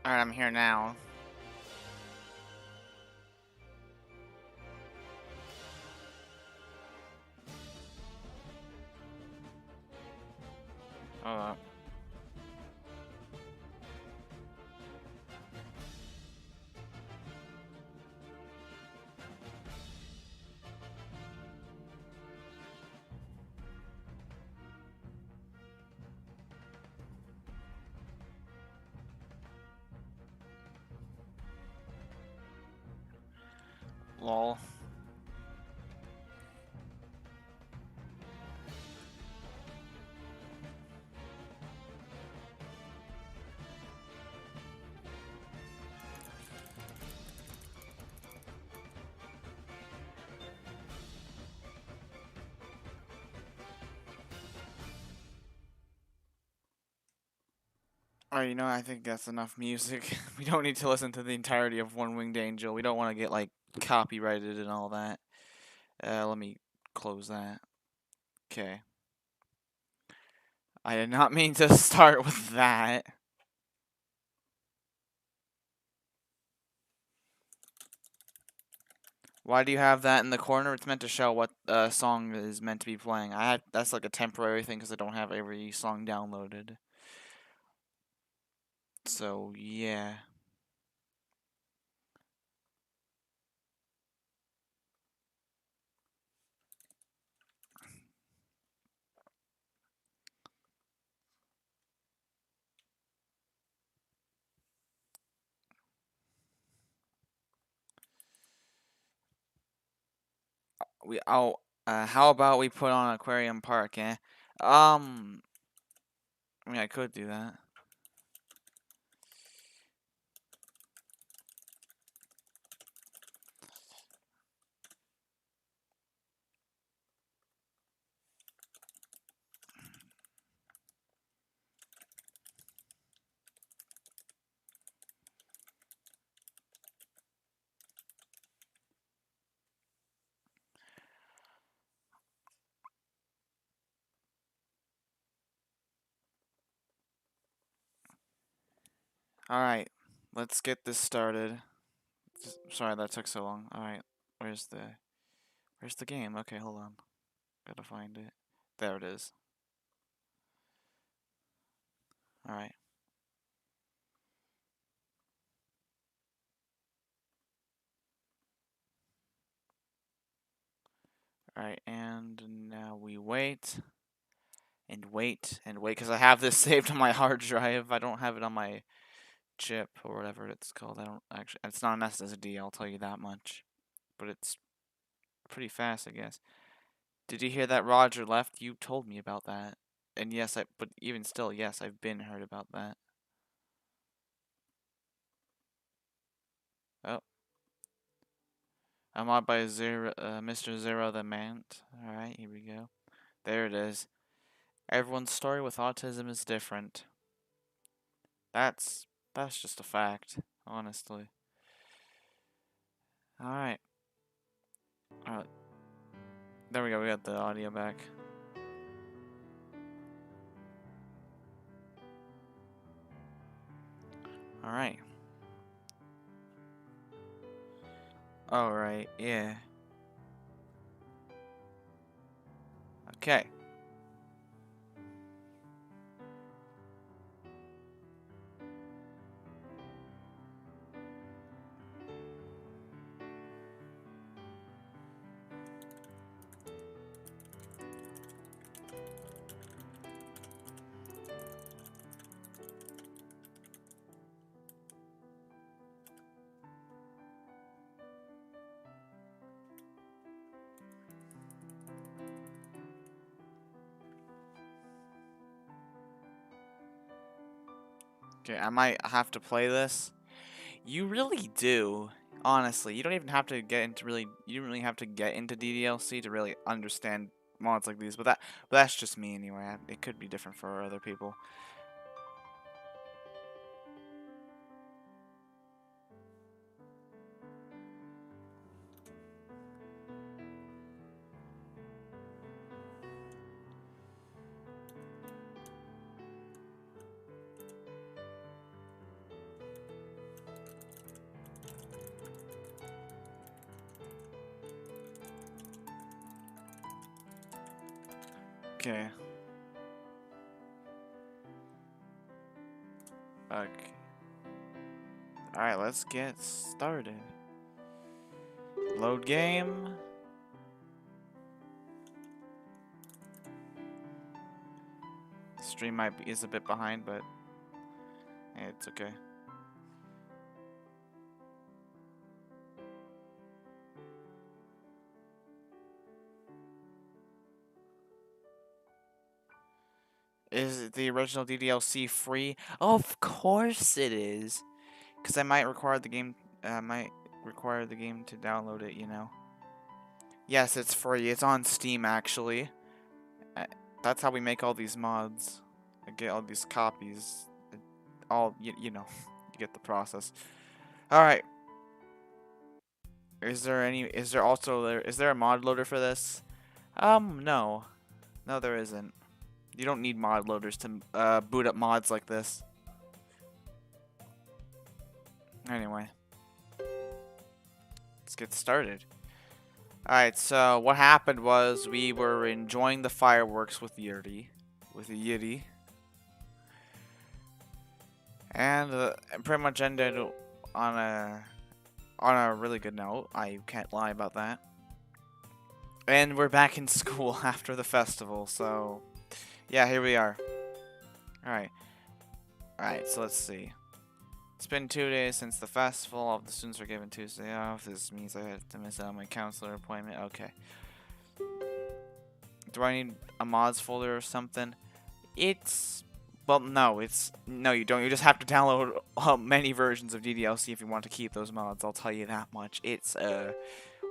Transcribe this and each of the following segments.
Alright, I'm here now. Hold up. Lol. Alright, you know, I think that's enough music. We don't need to listen to the entirety of One Winged Angel. We don't want to get, like, copyrighted and all that. Let me close that. Okay. I did not mean to start with that. Why do you have that in the corner? It's meant to show what song is meant to be playing. That's like a temporary thing because I don't have every song downloaded. So, yeah. How about we put on Aquarium Park, eh? I mean, I could do that. Alright, let's get this started. Sorry that took so long. Alright, where's the game? Okay, hold on. Gotta find it. There it is. Alright. Alright, and now we wait. And wait, and wait, because I have this saved on my hard drive. I don't have it on my chip, or whatever it's called. I don't actually, it's not an SSD, I'll tell you that much. But it's pretty fast, I guess. Did you hear that Roger left? You told me about that. And yes, but even still, yes, I've been heard about that. Oh. I'm on by Mr. Zero the Mant. Alright, here we go. There it is. Everyone's story with autism is different. That's just a fact, honestly. Alright. Alright. There we go, we got the audio back. Alright. Alright, yeah. Okay. Okay, I might have to play this. You really do. Honestly, you don't even have to get into you don't really have to get into DDLC to really understand mods like these, but that's just me anyway. It could be different for other people. Okay. Okay. Alright, let's get started. Load game. Stream is a bit behind, but hey, it's okay. Is the original DDLC free? Of course it is. Because I might require the game. Might require the game to download it. You know. Yes, it's free. It's on Steam actually. Uh, That's how we make all these mods. I get all these copies. All you know. You get the process. All right. Is there any? Is there also there? Is there a mod loader for this? No. No, there isn't. You don't need mod loaders to boot up mods like this. Anyway, let's get started. Alright, so what happened was we were enjoying the fireworks with Yuri. And it pretty much ended on a really good note. I can't lie about that. And we're back in school after the festival, so yeah, here we are. Alright. Alright, so let's see. It's been 2 days since the festival. All of the students were given Tuesday off. This means I have to miss out on my counselor appointment. Okay. Do I need a mods folder or something? Well, no, you don't. You just have to download many versions of DDLC if you want to keep those mods. I'll tell you that much. It's a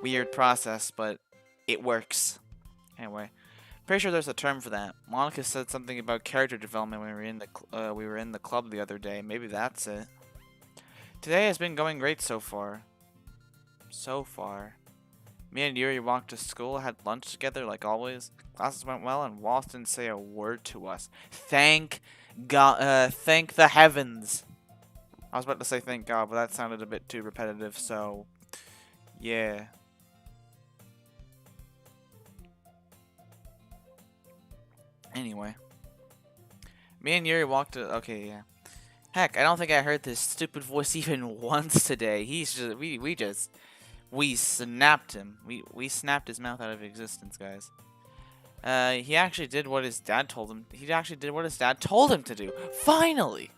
weird process, but it works. Anyway, pretty sure there's a term for that. Monica said something about character development when we were in the club the other day. Maybe that's it. Today has been going great so far. Me and Yuri walked to school, had lunch together like always. Classes went well, and Wallace didn't say a word to us. Thank God, thank the heavens. I was about to say thank God, but that sounded a bit too repetitive, so yeah. Anyway. Me and Yuri walked to, okay, yeah. Heck, I don't think I heard this stupid voice even once today. We snapped him. We snapped his mouth out of existence, guys. He actually did what his dad told him. He actually did what his dad told him to do. Finally!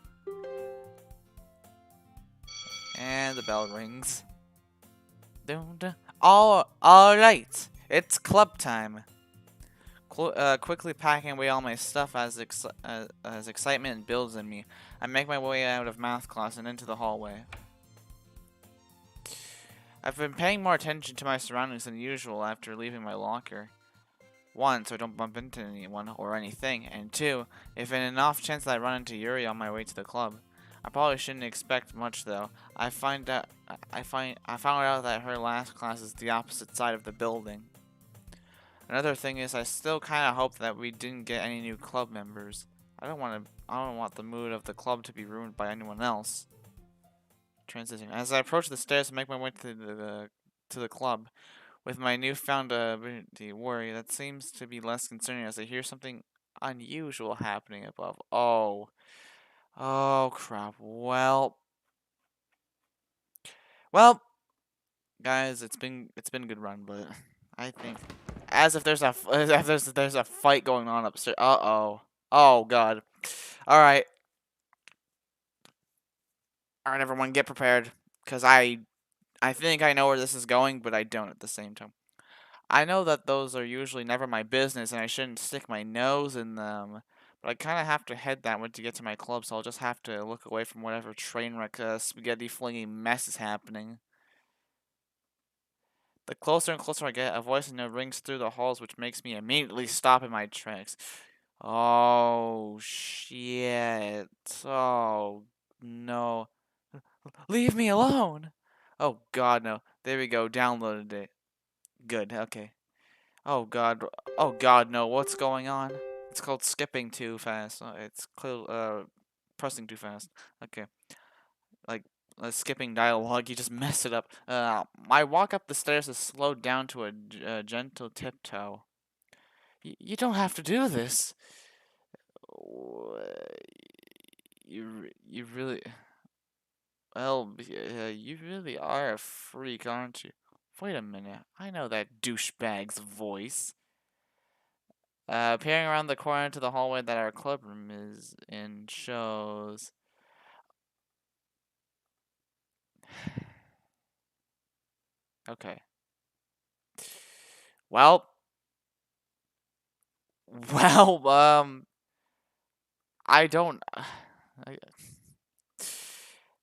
And the bell rings. All right, it's club time. Quickly packing away all my stuff as excitement builds in me. I make my way out of math class and into the hallway. I've been paying more attention to my surroundings than usual after leaving my locker. 1, so I don't bump into anyone or anything, and 2, if in an off chance that I run into Yuri on my way to the club. I probably shouldn't expect much though. I found out that her last class is the opposite side of the building. Another thing is, I still kind of hope that we didn't get any new club members. I don't want the mood of the club to be ruined by anyone else. Transiting. As I approach the stairs and make my way to the club, with my newfound worry, that seems to be less concerning as I hear something unusual happening above. Oh crap. Well, guys, it's been a good run, but I think as if there's a fight going on upstairs. Oh god. All right, everyone, get prepared, cause I think I know where this is going, but I don't at the same time. I know that those are usually never my business, and I shouldn't stick my nose in them. But I kind of have to head that way to get to my club, so I'll just have to look away from whatever train wreck spaghetti flinging mess is happening. The closer and closer I get, a voice in there rings through the halls, which makes me immediately stop in my tracks. Oh, shit. Oh, no. Leave me alone! Oh, God, no. There we go. Downloaded it. Good, okay. Oh, God. Oh, God, no. What's going on? It's called skipping too fast. Pressing too fast. Okay. Like, skipping dialogue, you just mess it up. My walk up the stairs is slowed down to a gentle tiptoe. You don't have to do this. You really, well, you really are a freak, aren't you? Wait a minute, I know that douchebag's voice. Peering around the corner to the hallway that our clubroom is in shows. Okay. Well, well, I don't.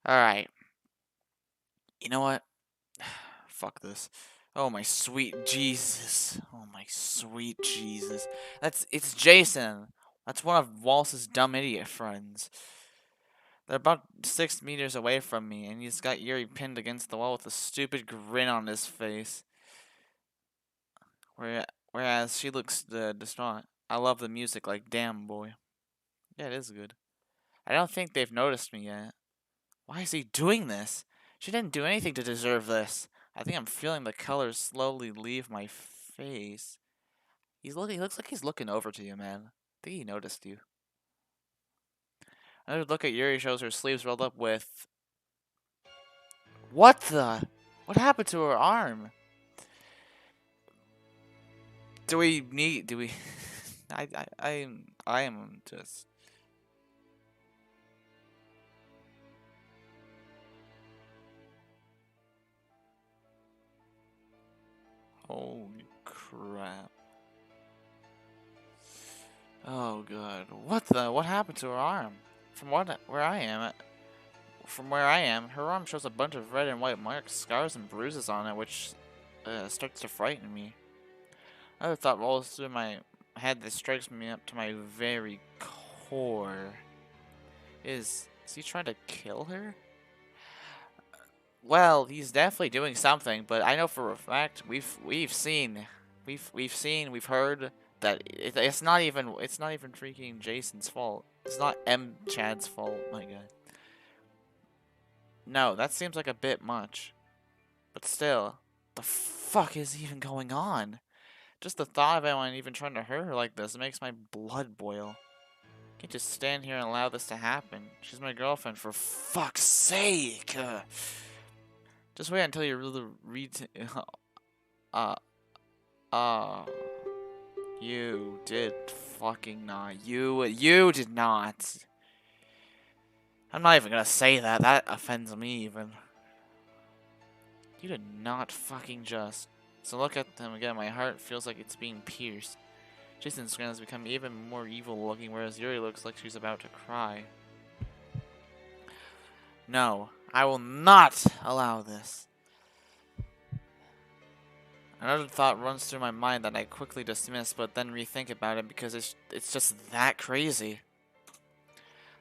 All right. You know what? Fuck this. Oh my sweet Jesus. Oh my sweet Jesus. It's Jason. That's one of Wallace's dumb idiot friends. They're about 6 meters away from me, and he's got Yuri pinned against the wall with a stupid grin on his face. Whereas she looks distraught. I love the music like damn boy. Yeah, it is good. I don't think they've noticed me yet. Why is he doing this? She didn't do anything to deserve this. I think I'm feeling the colors slowly leave my face. He looks like he's looking over to you, man. I think he noticed you. Another look at Yuri shows her sleeves rolled up with... What the? What happened to her arm? Do we... I am just... Holy crap. Oh god. What happened to her arm? From where I am, her arm shows a bunch of red and white marks, scars, and bruises on it, which starts to frighten me. Another thought rolls through my head that strikes me up to my very core. Is he trying to kill her? Well, he's definitely doing something, but I know for a fact we've heard that it's not even freaking Jason's fault. It's not M Chad's fault. My God. No, that seems like a bit much. But still, the fuck is even going on? Just the thought of anyone even trying to hurt her like this makes my blood boil. Can't just stand here and allow this to happen. She's my girlfriend, for fuck's sake. Just wait until you really read. uh, uh, you did fucking not. You did not. I'm not even gonna say that. That offends me even. You did not fucking just. So look at them again. My heart feels like it's being pierced. Jason's grin has become even more evil looking, whereas Yuri looks like she's about to cry. No, I will not allow this. Another thought runs through my mind that I quickly dismiss, but then rethink about it because it's just that crazy.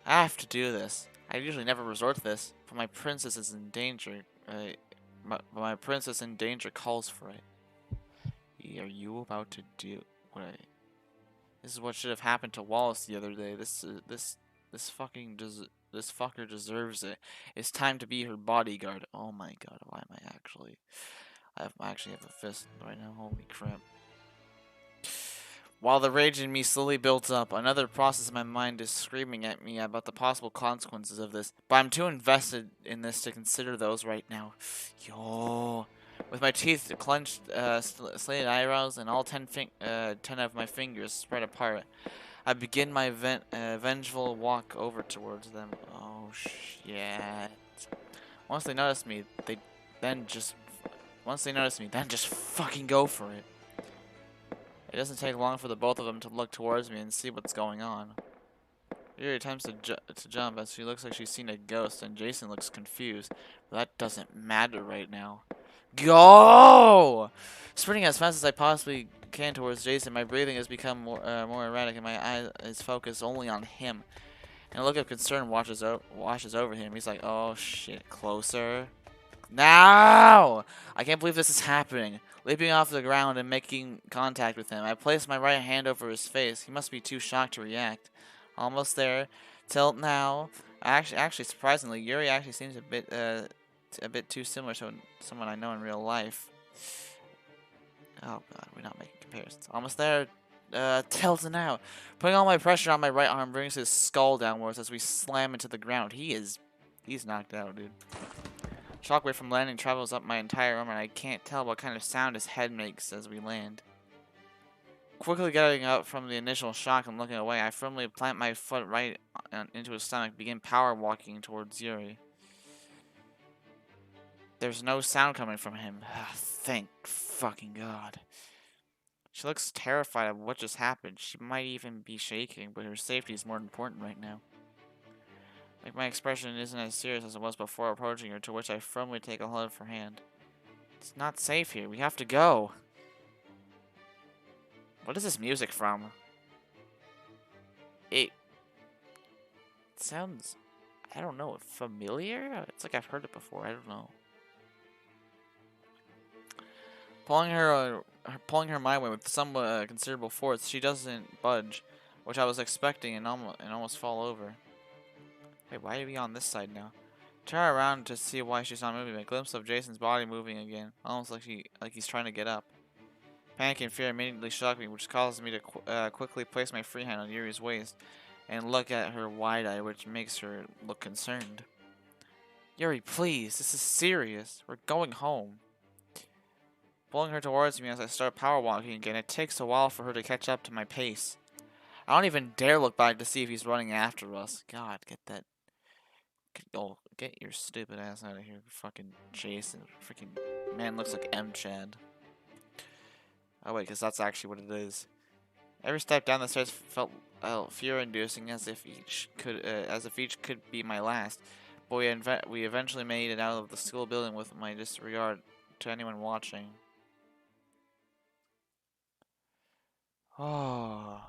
I have to do this. I usually never resort to this, but my princess is in danger. My princess in danger calls for it. Are you about to do what? This is what should have happened to Wallace the other day. This fucker deserves it. It's time to be her bodyguard. Oh my god, why am I actually? I actually have a fist right now. Holy crap. While the rage in me slowly builds up, another process in my mind is screaming at me about the possible consequences of this. But I'm too invested in this to consider those right now. Yo. With my teeth clenched, slated eyebrows, and all 10 of my fingers spread apart, I begin my vengeful walk over towards them. Oh, shit. Once they notice me, then just fucking go for it. It doesn't take long for the both of them to look towards me and see what's going on. Yuri attempts to jump as she looks like she's seen a ghost, and Jason looks confused. But that doesn't matter right now. Go! Sprinting as fast as I possibly can towards Jason, my breathing has become more erratic, and my eyes is focused only on him. And a look of concern washes over him. He's like, "Oh shit, closer." Now! I can't believe this is happening. Leaping off the ground and making contact with him, I place my right hand over his face. He must be too shocked to react. Almost there. Till now. Actually, surprisingly, Yuri actually seems a bit too similar to someone I know in real life. Oh god, we're not making comparisons. Almost there. tilting out. Putting all my pressure on my right arm brings his skull downwards as we slam into the ground. He's knocked out, dude. Shockwave from landing travels up my entire arm, and I can't tell what kind of sound his head makes as we land. Quickly getting up from the initial shock and looking away, I firmly plant my foot right into his stomach, begin power walking towards Yuri. There's no sound coming from him. Thank fucking God. She looks terrified of what just happened. She might even be shaking, but her safety is more important right now. Like my expression isn't as serious as it was before approaching her, to which I firmly take a hold of her hand. It's not safe here. We have to go. What is this music from? It sounds, I don't know, familiar? It's like I've heard it before. I don't know. Pulling her my way with some considerable force, she doesn't budge, which I was expecting, and almost fall over. Wait, why are we on this side now? Turn around to see why she's not moving. A glimpse of Jason's body moving again, almost like he's trying to get up. Panic and fear immediately shock me, which causes me to quickly place my free hand on Yuri's waist and look at her wide-eyed, which makes her look concerned. Yuri, please, this is serious. We're going home. Pulling her towards me as I start power walking again, it takes a while for her to catch up to my pace. I don't even dare look back to see if he's running after us. God, get your stupid ass out of here, fucking Jason. Freaking man looks like M. Chad. Oh wait, because that's actually what it is. Every step down the stairs felt fear-inducing, as if each could be my last. But we eventually made it out of the school building with my disregard to anyone watching. Oh,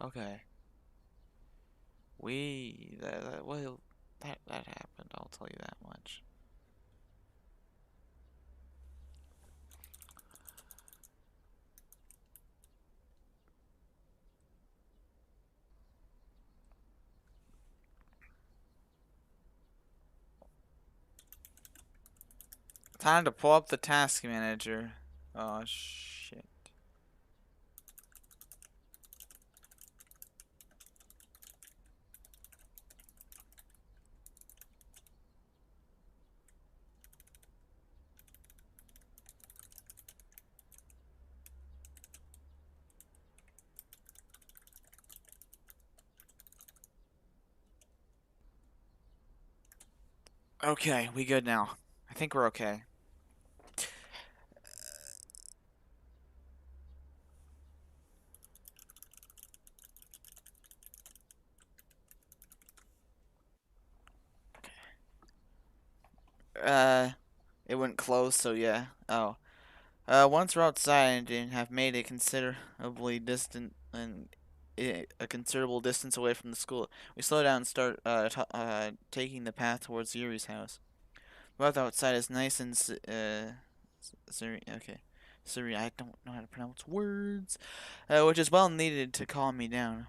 okay. That happened. I'll tell you that much. Time to pull up the task manager. Oh shit. Okay, we good now. I think we're okay. It wouldn't close, so yeah. Oh. Once we're outside and have made a considerably distant and a considerable distance away from the school, we slow down and start taking the path towards Yuri's house. The weather outside is nice and serene. Okay, serene. I don't know how to pronounce words, which is well needed to calm me down.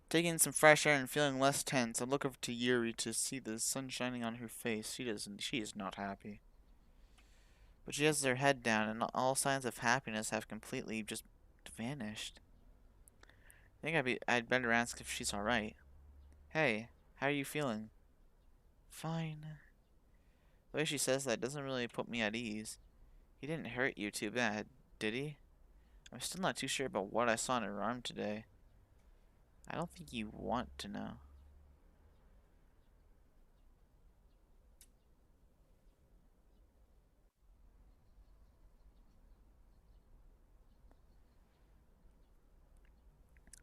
Taking some fresh air and feeling less tense, I look over to Yuri to see the sun shining on her face. She is not happy. But she has her head down, and all signs of happiness have completely just vanished. I think I'd better ask if she's alright. Hey, how are you feeling? Fine. The way she says that doesn't really put me at ease. He didn't hurt you too bad, did he? I'm still not too sure about what I saw in her arm today. I don't think you want to know.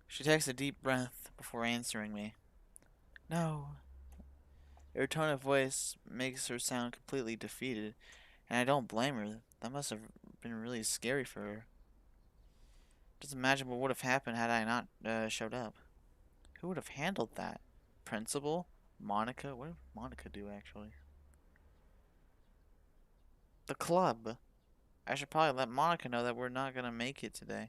She takes a deep breath before answering me. No. Her tone of voice makes her sound completely defeated, and I don't blame her. That must have been really scary for her. Just imagine what would have happened had I not showed up. Who would have handled that? Principal? Monica? What did Monica do, actually? The club. I should probably let Monica know that we're not gonna make it today.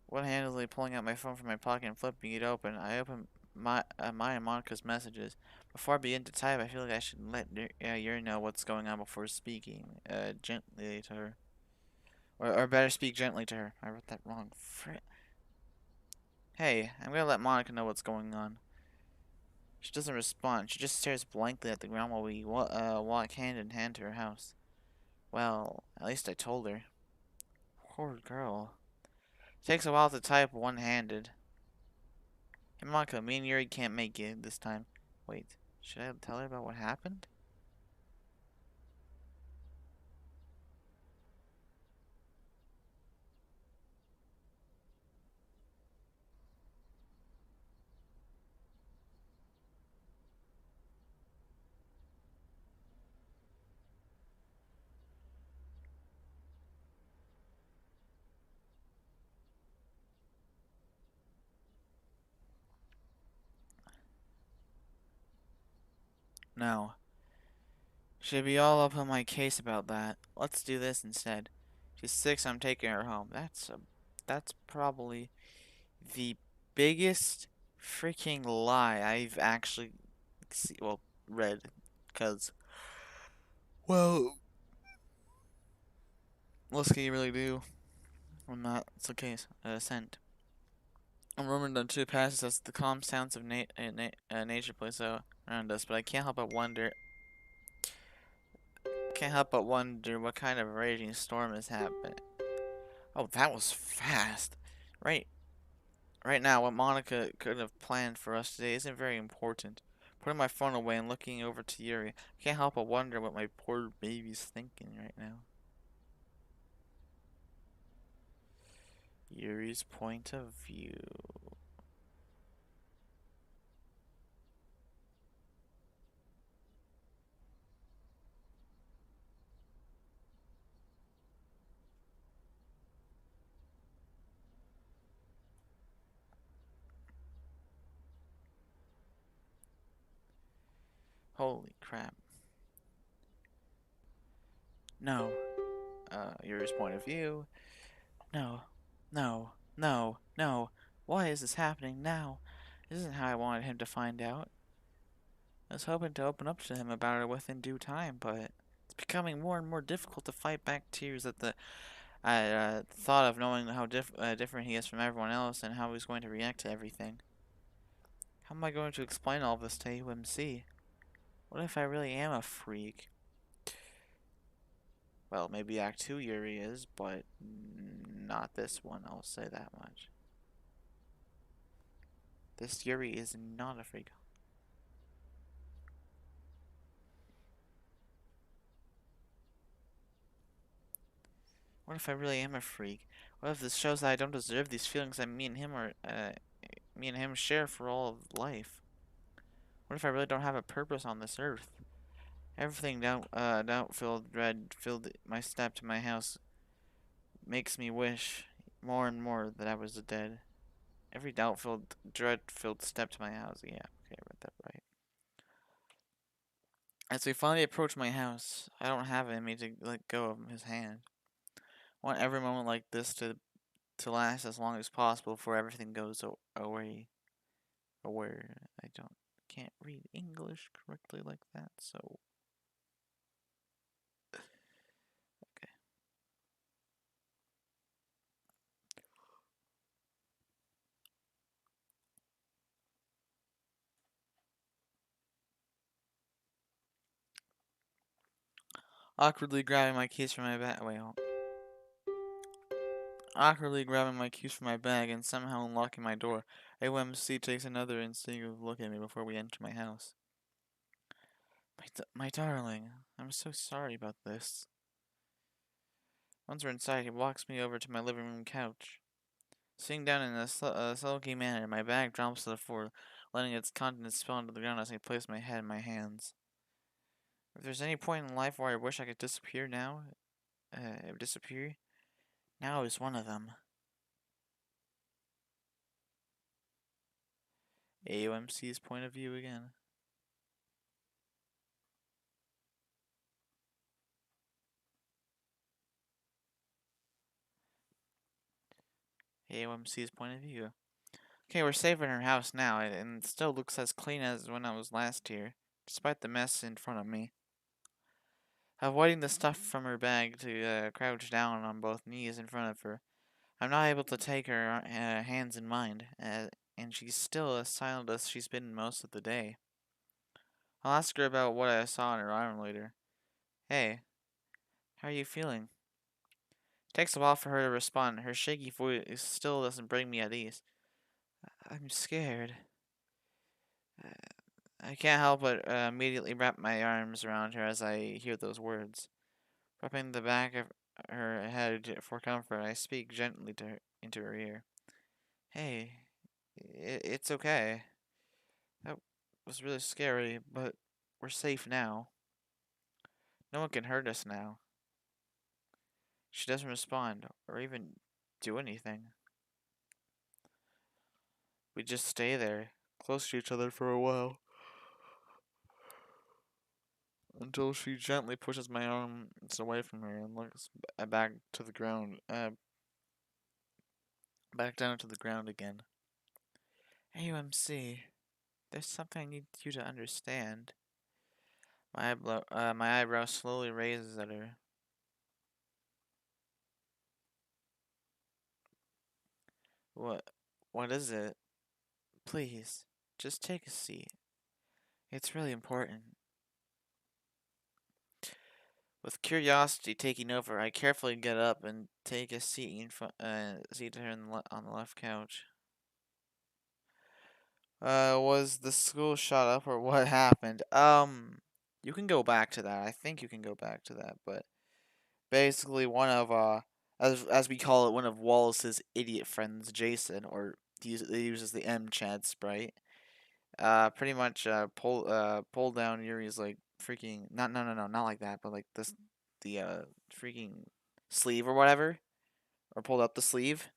One-handedly pulling out my phone from my pocket and flipping it open, I open my and Monica's messages. Before I begin to type, I feel like I should let Yuri know what's going on before speaking gently to her. Or better speak gently to her. I wrote that wrong. Hey, I'm gonna let Monica know what's going on. She doesn't respond. She just stares blankly at the ground while we walk hand in hand to her house. Well, at least I told her. Poor girl. Takes a while to type one-handed. Hey Monica, me and Yuri can't make it this time. Wait, should I tell her about what happened? No. She'd be all up on my case about that. Let's do this instead. She's sick, so I'm taking her home. That's probably the biggest freaking lie I've actually read. Cause, well, what can you really do when that's the case? Sent. I'm remembering the two passes as the calm sounds of nature play so around us, but I can't help but wonder what kind of raging storm is happening. Oh, that was fast. Right, right now, what Monica could have planned for us today isn't very important. Putting my phone away and looking over to Yuri, I can't help but wonder what my poor baby's thinking right now. Yuri's point of view. Holy crap. No. Yuri's point of view. No. No. No. No. Why is this happening now? This isn't how I wanted him to find out. I was hoping to open up to him about it within due time, but it's becoming more and more difficult to fight back tears at the thought of knowing how different he is from everyone else and how he's going to react to everything. How am I going to explain all this to UMC? What if I really am a freak? Well, maybe Act 2 Yuri is, but not this one, I'll say that much. This Yuri is not a freak. What if I really am a freak? What if this shows that I don't deserve these feelings that me and him share for all of life? What if I really don't have a purpose on this earth? Everything doubt-filled dread filled my step to my house makes me wish more and more that I was dead. Every doubt-filled, dread-filled step to my house. Yeah, okay, I read that right. As we finally approach my house, I don't have it in me to let go of his hand. I want every moment like this to last as long as possible before everything goes away. Aware. Can't read English correctly like that, so okay. Awkwardly grabbing my keys from my bag. Wait, hold. Awkwardly grabbing my keys from my bag and somehow unlocking my door. AOMC takes another instinctive look at me before we enter my house. My darling, I'm so sorry about this. Once we're inside, he walks me over to my living room couch. Sitting down in a sulky manner, my bag drops to the floor, letting its contents spill onto the ground as I place my head in my hands. If there's any point in life where I wish I could disappear now, disappear, now is one of them. AOMC's point of view again. AOMC's point of view. Okay, we're safe in our house now, and it still looks as clean as when I was last here, despite the mess in front of me. Avoiding the stuff from her bag to crouch down on both knees in front of her. I'm not able to take her hands in mind, and she's still as silent as she's been most of the day. I'll ask her about what I saw on her arm later. Hey, how are you feeling? It takes a while for her to respond. Her shaky voice still doesn't bring me at ease. I'm scared. I can't help but immediately wrap my arms around her as I hear those words. Rubbing the back of her head for comfort, I speak gently to her, into her ear. Hey, it's okay. That was really scary, but we're safe now. No one can hurt us now. She doesn't respond or even do anything. We just stay there, close to each other for a while, until she gently pushes my arms away from her and looks back to the ground, back down to the ground again. AUMC, there's something I need you to understand. My eyebrow slowly raises at her. What? What is it? Please, just take a seat. It's really important. With curiosity taking over, I carefully get up and take a seat seat her on the left couch. Was the school shut up or what happened? You can go back to that. I think you can go back to that, but basically one of as we call it, one of Wallace's idiot friends, Jason, or he uses the M Chad sprite. Pretty much pulled down Yuri's like freaking not like that, but like this the freaking sleeve or whatever, or pulled up the sleeve.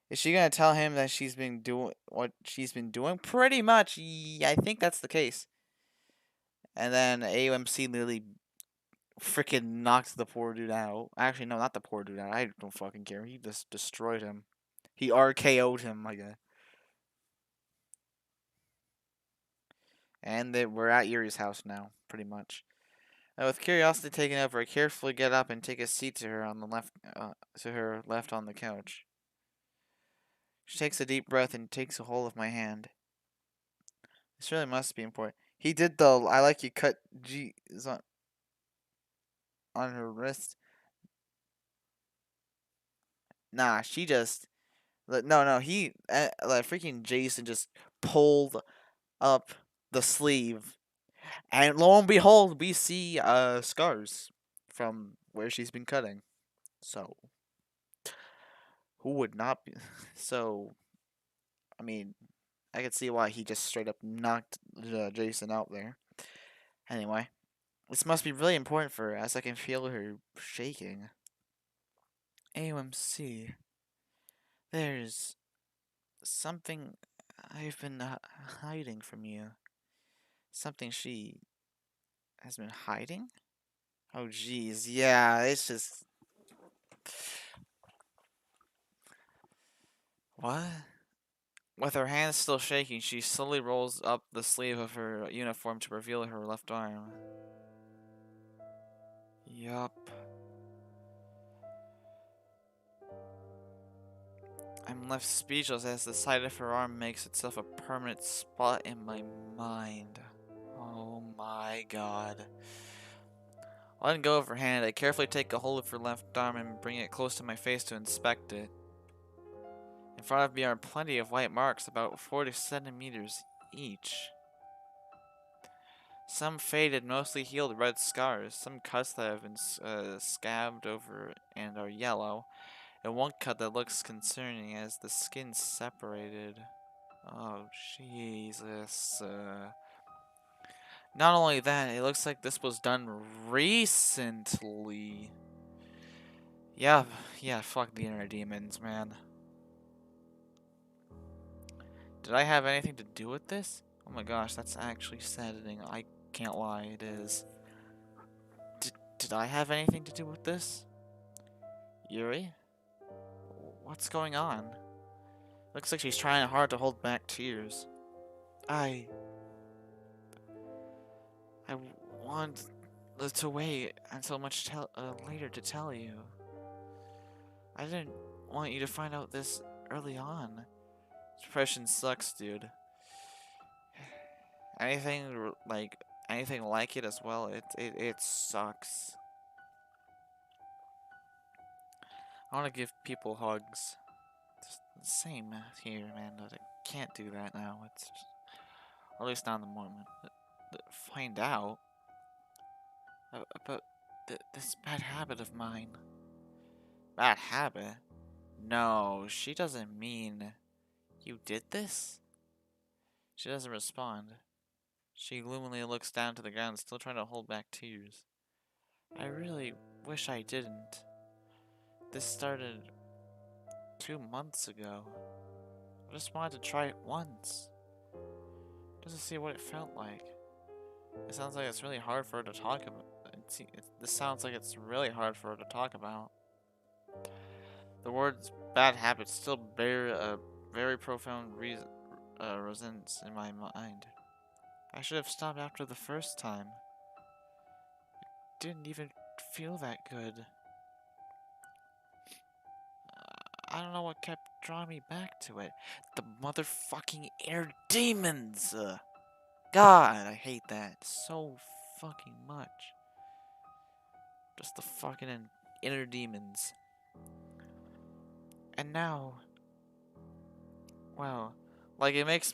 Is she gonna tell him that she's been doing what she's been doing? Pretty much, yeah, I think that's the case. And then AUMC literally freaking knocked the poor dude out. Actually, no, not the poor dude out. I don't fucking care. He just destroyed him. He RKO'd him, I guess. And we're at Yuri's house now, pretty much. With curiosity taken over, I carefully get up and take a seat to her left on the couch. She takes a deep breath and takes a hold of my hand. This really must be important. He did the I like you cut G's on her wrist. Nah, she just no. He like freaking Jason just pulled up the sleeve, and lo and behold, we see scars from where she's been cutting. So who would not be? So I mean, I could see why he just straight up knocked Jason out there. Anyway, this must be really important for her, as I can feel her shaking. AOMC, there's something I've been hiding from you. Something she has been hiding? Oh, jeez. Yeah, it's just. What? With her hands still shaking, she slowly rolls up the sleeve of her uniform to reveal her left arm. Yup. I'm left speechless as the sight of her arm makes itself a permanent spot in my mind. Oh my god. Letting go of her hand, I carefully take a hold of her left arm and bring it close to my face to inspect it. In front of me are plenty of white marks, about 40 centimeters each. Some faded, mostly healed red scars, some cuts that have been scabbed over and are yellow, and one cut that looks concerning as the skin separated. Oh, Jesus. Not only that, it looks like this was done recently. Yeah, fuck the inner demons, man. Did I have anything to do with this? Oh my gosh, that's actually saddening. I can't lie, it is. Did I have anything to do with this? Yuri? What's going on? Looks like she's trying hard to hold back tears. I want to wait until much later to tell you. I didn't want you to find out this early on. Depression sucks, dude. Anything like it as well, it sucks. I want to give people hugs. It's the same here, man. But I can't do that now. It's just, or at least not in the moment. Find out about this bad habit of mine. Bad habit? No, she doesn't mean you did this. She doesn't respond. She gloomily looks down to the ground, still trying to hold back tears. I really wish I didn't. This started 2 months ago. I just wanted to try it once. Just to see what it felt like. It sounds like it's really hard for her to talk about. This sounds like it's really hard for her to talk about. The words bad habits still bear a very profound resonance in my mind. I should have stopped after the first time. Didn't even feel that good. I don't know what kept drawing me back to it. The motherfucking inner demons! God, I hate that so fucking much. Just the fucking inner demons. And now, well, like it makes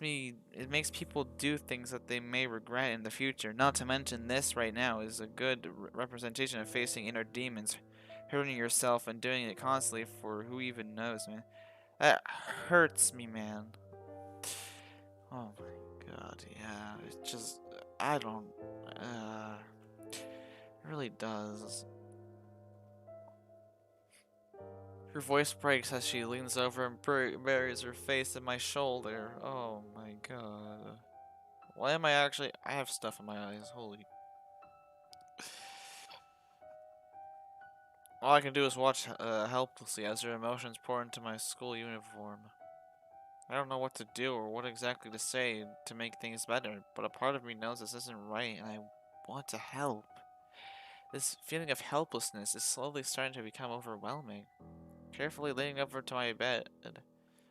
people do things that they may regret in the future. Not to mention this right now is a good representation of facing inner demons, hurting yourself and doing it constantly for who even knows, man. That hurts me, man. Oh my god, yeah. It just, I don't, it really does. Her voice breaks as she leans over and buries her face in my shoulder. Oh my god. Why am I actually... I have stuff in my eyes. Holy... All I can do is watch helplessly as her emotions pour into my school uniform. I don't know what to do or what exactly to say to make things better, but a part of me knows this isn't right and I want to help. This feeling of helplessness is slowly starting to become overwhelming. Carefully leaning over to my bed,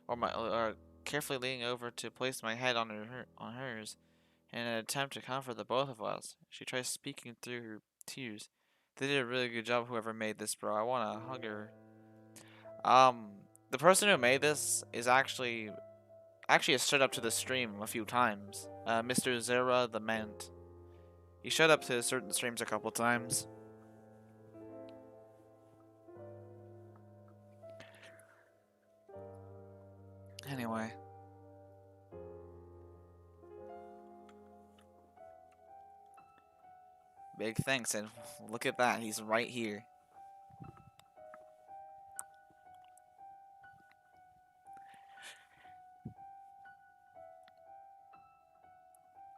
or carefully leaning over to place my head on hers, in an attempt to comfort the both of us. She tries speaking through her tears. They did a really good job, whoever made this, bro. I wanna hug her. The person who made this is actually has showed up to the stream a few times. Mr. Zera the Ment. He showed up to certain streams a couple times. Anyway. Big thanks, and look at that, he's right here.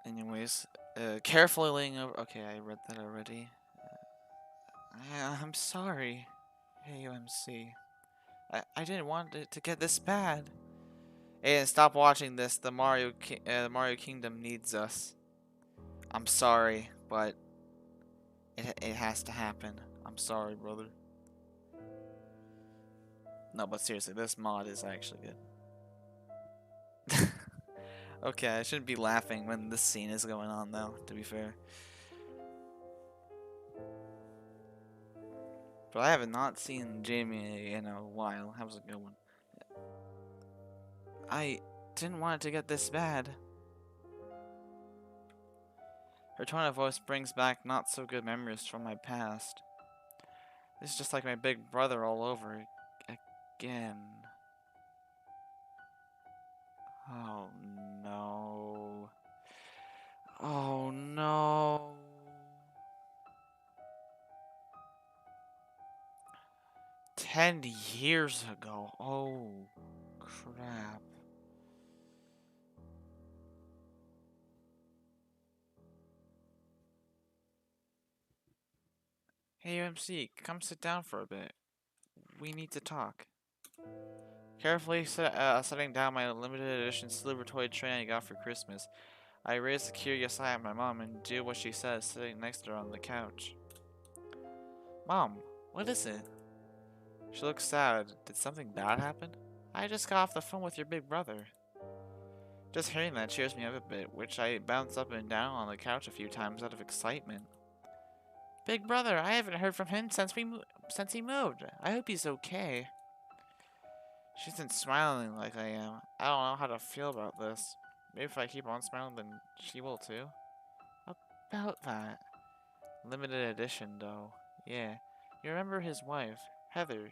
Anyways, carefully laying over... Okay, I read that already. I'm sorry, AUMC. I didn't want it to get this bad. Hey, stop watching this. The Mario Kingdom needs us. I'm sorry, but it has to happen. I'm sorry, brother. No, but seriously, this mod is actually good. Okay, I shouldn't be laughing when this scene is going on, though, to be fair. But I have not seen Jamie in a while. How's it going? I didn't want it to get this bad. Her tone of voice brings back not so good memories from my past. This is just like my big brother all over again. Oh no. Oh no. 10 years ago. Oh crap. Hey UMC, come sit down for a bit. We need to talk. Carefully setting down my limited edition silver toy train I got for Christmas, I raise a curious eye at my mom and do what she says, sitting next to her on the couch. Mom, what is it? She looks sad. Did something bad happen? I just got off the phone with your big brother. Just hearing that cheers me up a bit, which I bounce up and down on the couch a few times out of excitement. Big brother, I haven't heard from him since he moved. I hope he's okay. She isn't smiling like I am. I don't know how to feel about this. Maybe if I keep on smiling, then she will too. About that. Limited edition, though. Yeah. You remember his wife, Heather,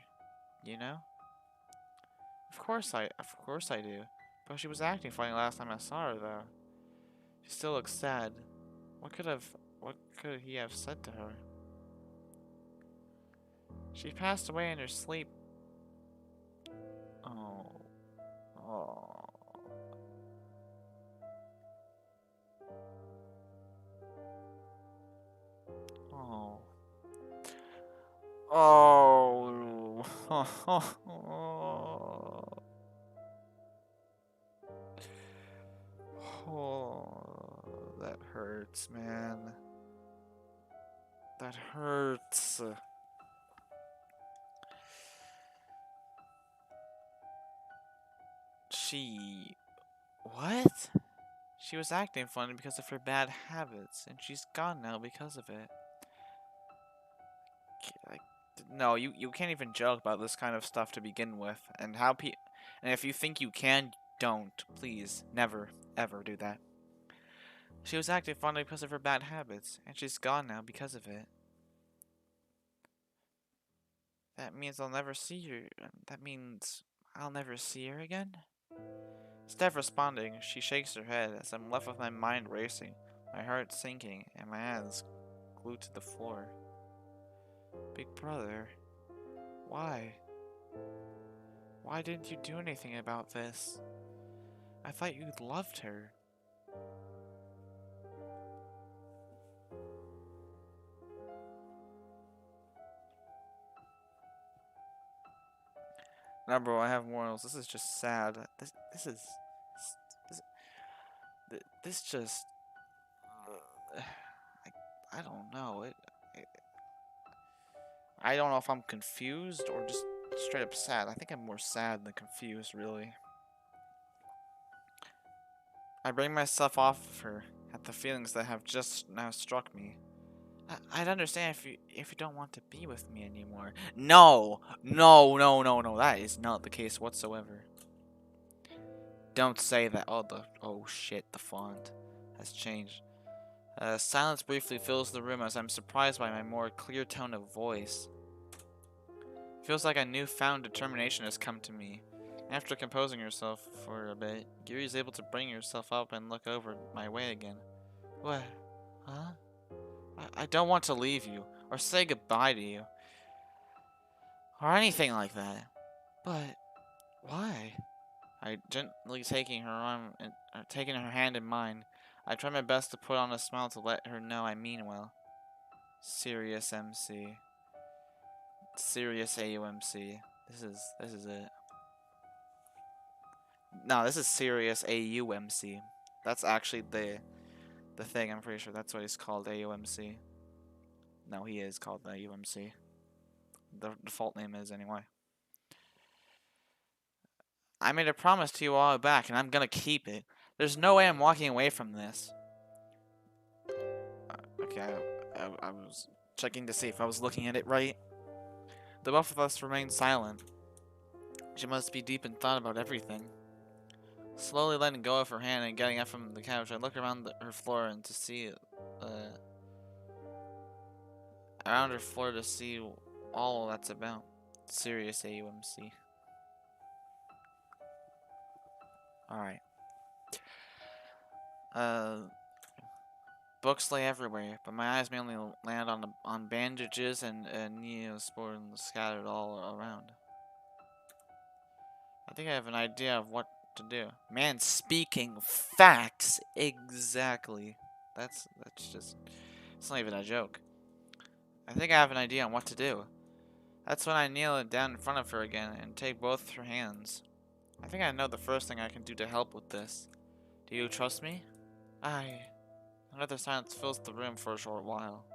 you know? Of course I do. But she was acting funny last time I saw her, though. She still looks sad. What could he have said to her? She passed away in her sleep. Oh. Oh. Oh. Oh. Oh. That hurts, man. That hurts. She... What? She was acting funny because of her bad habits, and she's gone now because of it. Like, no, you can't even joke about this kind of stuff to begin with. And and if you think you can, don't. Please, never, ever do that. She was acting funny because of her bad habits, and she's gone now because of it. That means I'll never see her. That means I'll never see her again? Instead of responding, she shakes her head as I'm left with my mind racing, my heart sinking, and my hands glued to the floor. Big brother, why? Why didn't you do anything about this? I thought you loved her. No, bro, I have morals. This is just sad. This, this just... I don't know. I don't know if I'm confused or just straight up sad. I think I'm more sad than confused, really. I bring myself off of her at the feelings that have just now struck me. I'd understand if you don't want to be with me anymore. No, no, no, no, no. That is not the case whatsoever. Don't say that. Oh shit, the font has changed. Silence briefly fills the room as I'm surprised by my more clear tone of voice. Feels like a newfound determination has come to me. After composing herself for a bit, Giri is able to bring herself up and look over my way again. What? Huh? I don't want to leave you, or say goodbye to you, or anything like that. But why? I gently taking her arm and taking her hand in mine, I try my best to put on a smile to let her know I mean well. Serious MC. Serious AUMC. This is it. No, this is serious AUMC. That's actually the thing, I'm pretty sure that's what he's called, AUMC. No, he is called the AUMC. The default name is anyway. I made a promise to you a while back, and I'm gonna keep it. There's no way I'm walking away from this. Okay, I was checking to see if I was looking at it right. The both of us remained silent. She must be deep in thought about everything. Slowly letting go of her hand and getting up from the couch, I look around her floor and to see, around her floor to see all that's about. Serious AUMC. Alright. Books lay everywhere, but my eyes mainly land on bandages and Neosporin scattered all around. I think I have an idea of what to do. Man, speaking facts, exactly. That's just, it's not even a joke. I think I have an idea on what to do. That's when I kneel down in front of her again and take both her hands. I think I know the first thing I can do to help with this. Do you trust me? Another silence fills the room for a short while.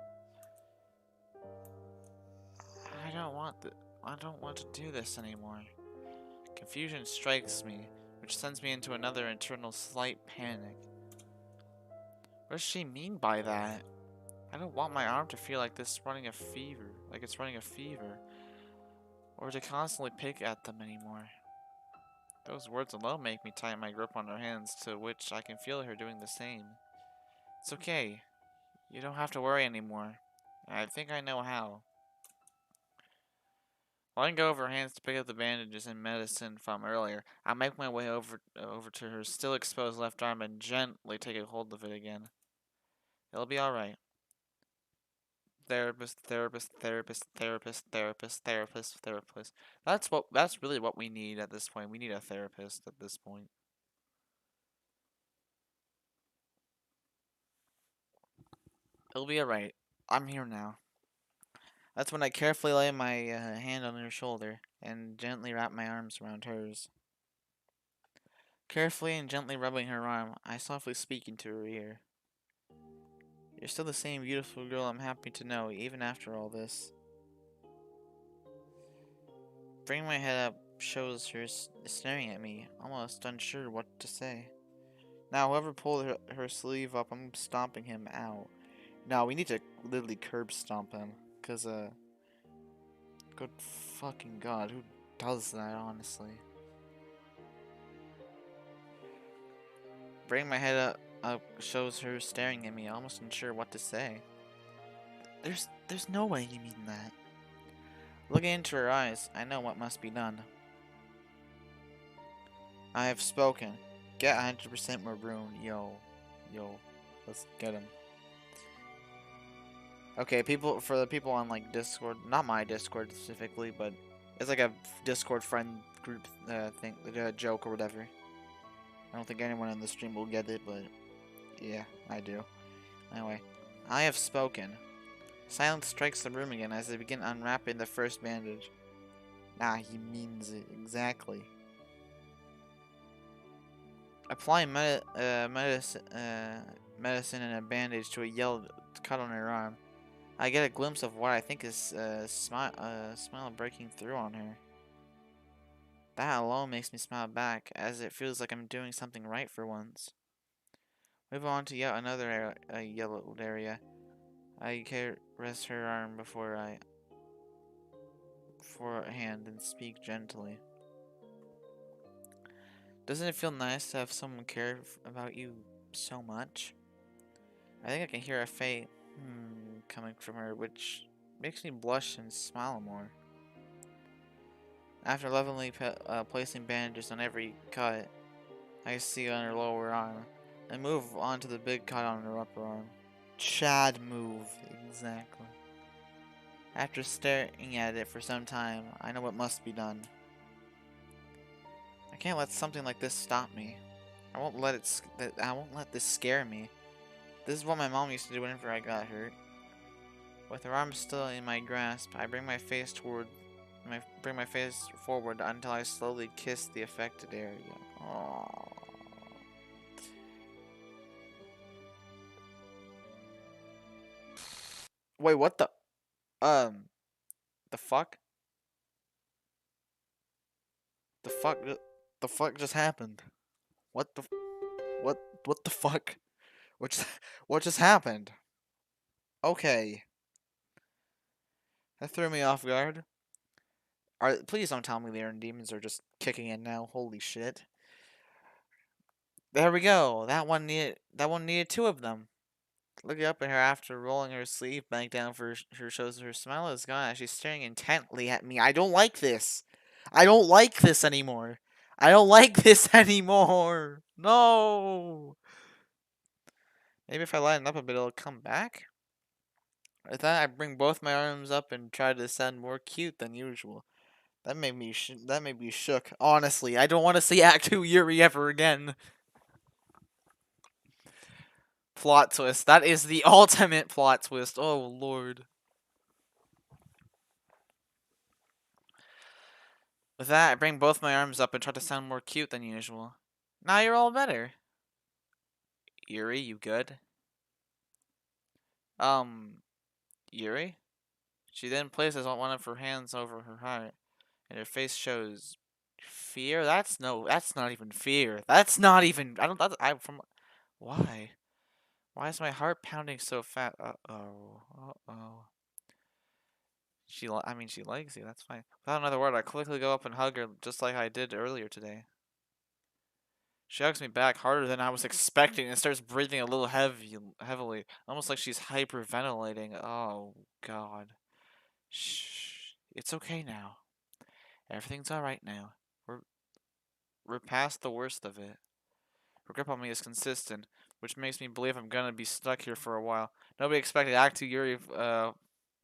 I don't want to do this anymore. Confusion strikes me, which sends me into another internal slight panic. What does she mean by that? I don't want my arm to feel like this running a fever, like it's running a fever, or to constantly pick at them anymore. Those words alone make me tighten my grip on her hands, to which I can feel her doing the same. It's okay. You don't have to worry anymore. I think I know how. Letting go of her hands to pick up the bandages and medicine from earlier, I make my way over to her still exposed left arm and gently take a hold of it again. It'll be alright. Therapist, therapist, therapist, therapist, therapist, therapist, therapist. That's really what we need at this point. We need a therapist at this point. It'll be alright. I'm here now. That's when I carefully lay my hand on her shoulder and gently wrap my arms around hers. Carefully and gently rubbing her arm, I softly speak into her ear. You're still the same beautiful girl I'm happy to know, even after all this. Bringing my head up shows her staring at me, almost unsure what to say. Now, whoever pulled her sleeve up, I'm stomping him out. Now, we need to literally curb stomp him, because, good fucking god, who does that, honestly? Bringing my head up shows her staring at me, almost unsure what to say. There's no way you mean that. Looking into her eyes, I know what must be done. I have spoken. Get 100% more room, yo. Let's get him. Okay, for the people on like Discord, not my Discord specifically, but it's like a Discord friend group thing, joke or whatever. I don't think anyone in the stream will get it, but yeah, I do. Anyway, I have spoken. Silence strikes the room again as they begin unwrapping the first bandage. Nah, he means it exactly. Applying medicine and a bandage to a yelled cut on her arm, I get a glimpse of what I think is a smile breaking through on her. That alone makes me smile back, as it feels like I'm doing something right for once. Move on to yet another yellowed area. I caress her arm before a hand and speak gently. Doesn't it feel nice to have someone care about you so much? I think I can hear a faint coming from her, which makes me blush and smile more. After lovingly placing bandages on every cut I see on her lower arm, I move on to the big cut on her upper arm. Chad move, exactly. After staring at it for some time, I know what must be done. I can't let something like this stop me. I won't let this scare me. This is what my mom used to do whenever I got hurt. With her arm still in my grasp, I bring my face forward until I slowly kiss the affected area. Aww. Wait, what the fuck? The fuck? The fuck just happened? What the? What? What the fuck? What just happened? Okay, that threw me off guard. Please don't tell me the Iron Demons are just kicking in now. Holy shit! There we go. That one needed two of them. Looking up at her after rolling her sleeve back down for her shows her smile is gone as she's staring intently at me. I don't like this. I don't like this anymore. I don't like this anymore. No. Maybe if I lighten up a bit, it'll come back. With that, I bring both my arms up and try to sound more cute than usual. That made me shook. Honestly, I don't want to see Act 2 Yuri ever again. Plot twist. That is the ultimate plot twist. Oh, Lord. With that, I bring both my arms up and try to sound more cute than usual. Now you're all better. Yuri, you good? Yuri? She then places one of her hands over her heart, and her face shows fear. That's not even fear. That's not even. I don't. I from. Why? Why is my heart pounding so fast? Uh oh. Uh oh. I mean, she likes you. That's fine. Without another word, I quickly go up and hug her, just like I did earlier today. She hugs me back harder than I was expecting and starts breathing a little heavily, almost like she's hyperventilating. Oh, God. Shh. It's okay now. Everything's alright now. We're, we're past the worst of it. Her grip on me is consistent, which makes me believe I'm gonna be stuck here for a while. Nobody expected Act 2 Yuri,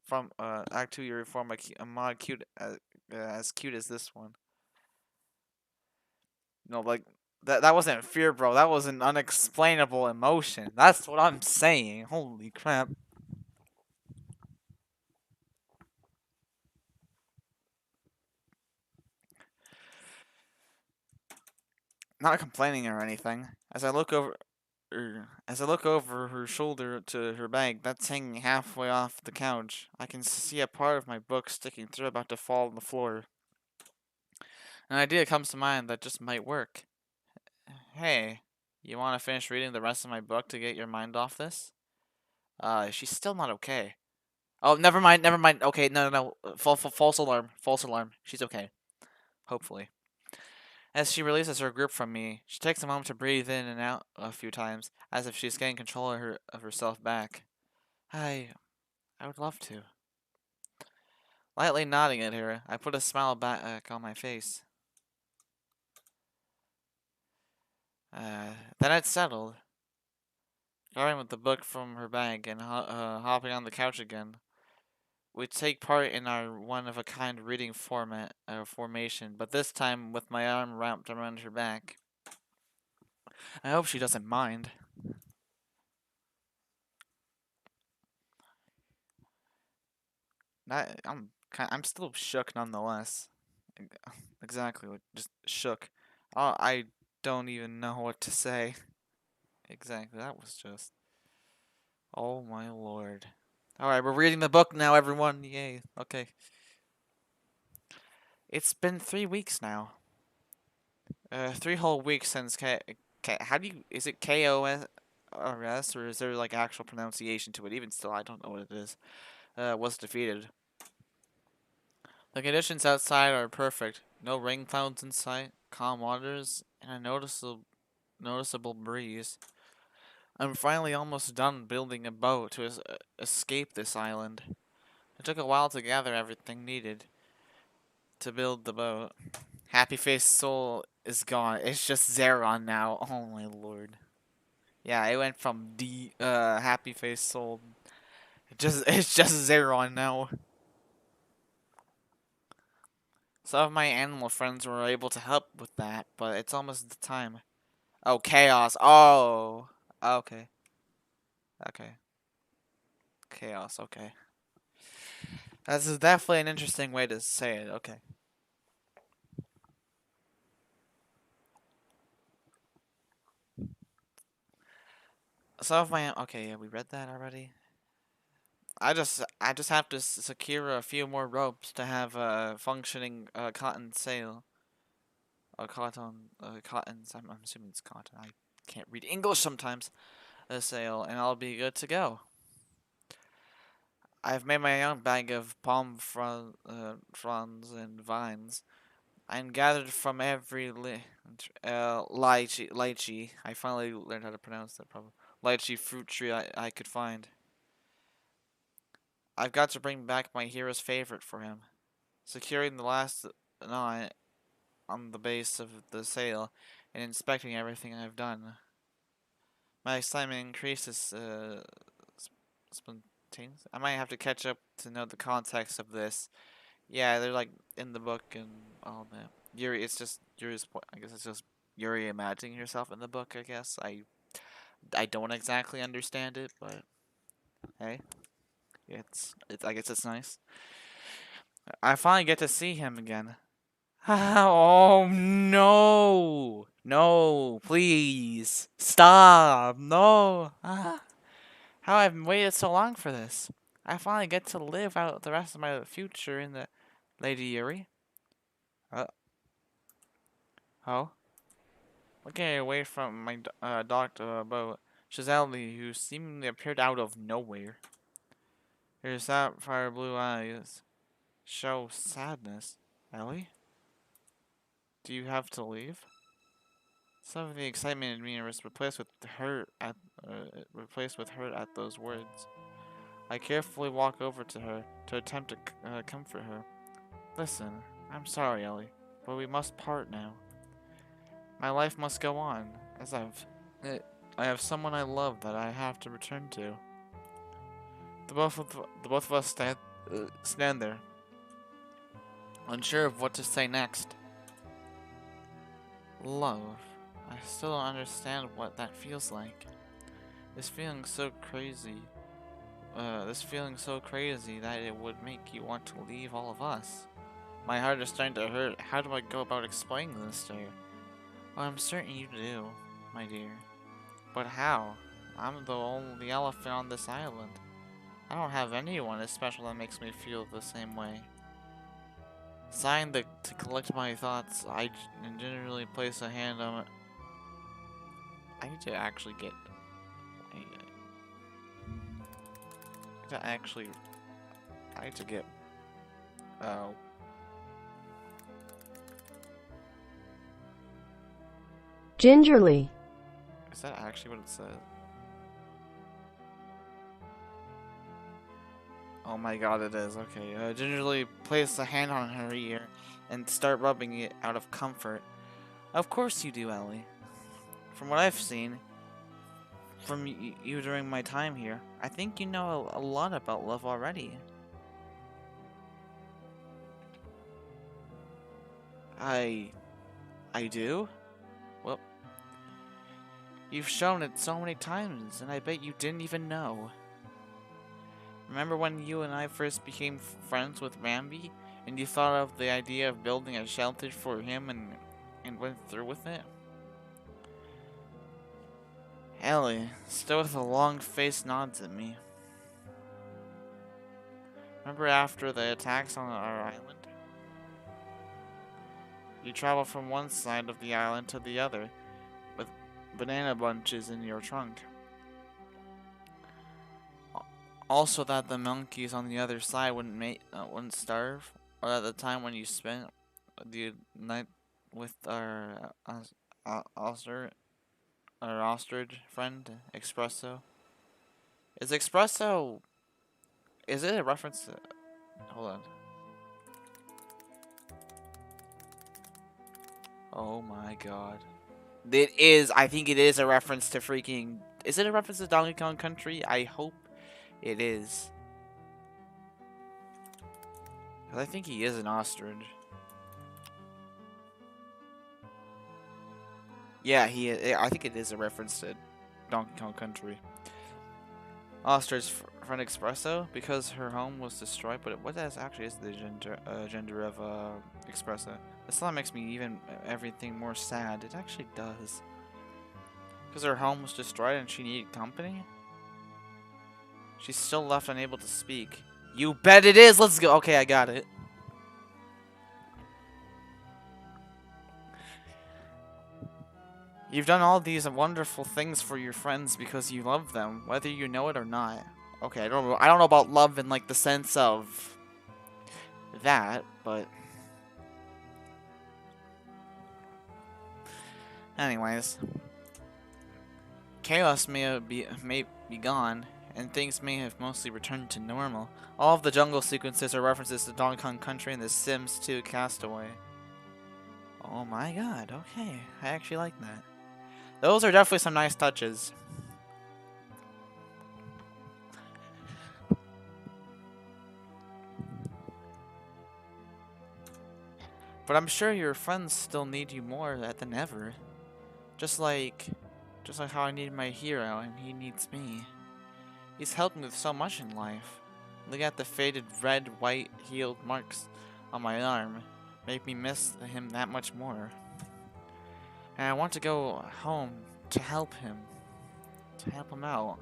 from, Act 2 Yuri form a mod cute, as cute as this one. No, like, that wasn't fear, bro. That was an unexplainable emotion. That's what I'm saying. Holy crap. Not complaining or anything. As I look over her shoulder to her bag that's hanging halfway off the couch, I can see a part of my book sticking through, about to fall on the floor. An idea comes to mind that just might work. Hey, you want to finish reading the rest of my book to get your mind off this? She's still not okay. Oh, never mind, never mind. Okay, no. False alarm, false alarm. She's okay. Hopefully. As she releases her grip from me, she takes a moment to breathe in and out a few times, as if she's getting control of herself back. I would love to. Lightly nodding at her, I put a smile back on my face. Then I'd settled, grabbing with the book from her bag and hopping on the couch again. We'd take part in our one-of-a-kind reading formation, but this time with my arm wrapped around her back. I hope she doesn't mind. I'm still shook nonetheless. Exactly, just shook. I don't even know what to say. Exactly, that was just. Oh my lord. Alright, we're reading the book now, everyone. Yay. Okay. It's been 3 weeks now. 3 whole weeks since how do you, is it KOS or S, or is there like actual pronunciation to it? Even still, I don't know what it is. Was defeated. The conditions outside are perfect. No rain clouds in sight, calm waters, and a noticeable breeze. I'm finally almost done building a boat to escape this island. It took a while to gather everything needed to build the boat. Happy Face Soul is gone. It's just Zeron now. Oh my lord. Yeah, it went from Happy Face Soul. It's just Zeron now. Some of my animal friends were able to help with that, but it's almost the time. Oh, Chaos. Oh. Okay. Okay. Chaos. Okay. That's definitely an interesting way to say it. Okay. Some of my okay, yeah, we read that already. I just have to secure a few more ropes to have a functioning cotton sail. A cotton. I'm assuming it's cotton. I can't read English sometimes. A sail, and I'll be good to go. I've made my own bag of fronds and vines. I'm gathered from every lychee. I finally learned how to pronounce that. Probably lychee fruit tree I could find. I've got to bring back my hero's favorite for him. Securing the last knot on the base of the sail and inspecting everything I've done. My excitement increases spontaneous. I might have to catch up to know the context of this. Yeah, they're like in the book and all that. Yuri, it's just Yuri's point. I guess it's just Yuri imagining herself in the book. I guess I don't exactly understand it, but hey, it's I guess it's nice. I finally get to see him again. Oh no! No, please stop! No! How I've waited so long for this. I finally get to live out the rest of my future in the Lady Yuri. Uh, oh? Looking away from my doctor about Shazali, who seemingly appeared out of nowhere. Her sapphire blue eyes show sadness. Ellie? Do you have to leave? Some of the excitement in me was replaced with hurt at those words. I carefully walk over to her to attempt to comfort her. Listen, I'm sorry, Ellie, but we must part now. My life must go on, as I have someone I love that I have to return to. The both of us stand there, unsure of what to say next. Love. I still don't understand what that feels like. This feeling so crazy. This feeling so crazy that it would make you want to leave all of us. My heart is starting to hurt. How do I go about explaining this to her? Well, I'm certain you do, my dear. But how? I'm the only elephant on this island. I don't have anyone as special that makes me feel the same way. Sighing to collect my thoughts, I generally place a hand on it. I need to actually get... I need to get... Oh. Gingerly. Is that actually what it says? Oh my god, it is. Okay, gingerly place a hand on her ear and start rubbing it out of comfort. Of course you do, Ellie. From what I've seen from you during my time here, I think you know a lot about love already. I do? Well, you've shown it so many times, and I bet you didn't even know. Remember when you and I first became friends with Rambi, and you thought of the idea of building a shelter for him and went through with it? Ellie, still with a long face, nods at me. Remember after the attacks on our island? You traveled from one side of the island to the other, with banana bunches in your trunk. Also that the monkeys on the other side wouldn't starve, or at the time when you spent the night with our ostrich friend, Espresso. Is Espresso... Is it a reference to... Hold on. Oh my god. It is. I think it is a reference to freaking... Is it a reference to Donkey Kong Country? I hope it is. I think he is an ostrich. Yeah, he is. I think it is a reference to Donkey Kong Country. Ostrich friend Espresso, because her home was destroyed. But what actually is the gender of Espresso? This thought makes me even everything more sad. It actually does. Because her home was destroyed and she needed company? She's still left unable to speak. You bet it is! Let's go! Okay, I got it. You've done all these wonderful things for your friends because you love them, whether you know it or not. Okay, I don't know about love in like the sense of that, but anyways, chaos may be gone, and things may have mostly returned to normal. All of the jungle sequences are references to Donkey Kong Country and The Sims 2 Castaway. Oh my god, okay, I actually like that. Those are definitely some nice touches. But I'm sure your friends still need you more than ever. Just like how I need my hero and he needs me. He's helped me with so much in life. Look at the faded red, white, healed marks on my arm. Make me miss him that much more. And I want to go home to help him. To help him out.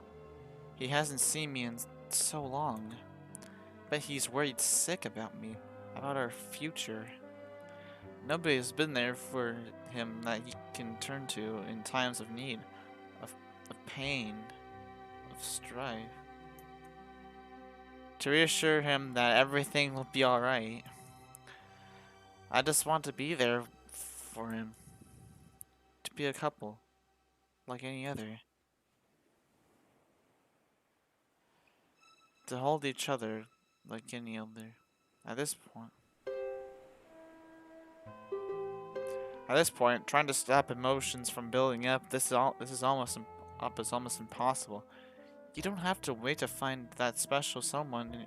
He hasn't seen me in so long. Bet he's worried sick about me, about our future. Nobody's been there for him that he can turn to in times of need, of, of pain, of strife. To reassure him that everything will be alright. I just want to be there for him. To be a couple, like any other. To hold each other like any other. At this point, trying to stop emotions from building up, this is almost up is almost impossible. You don't have to wait to find that special someone. You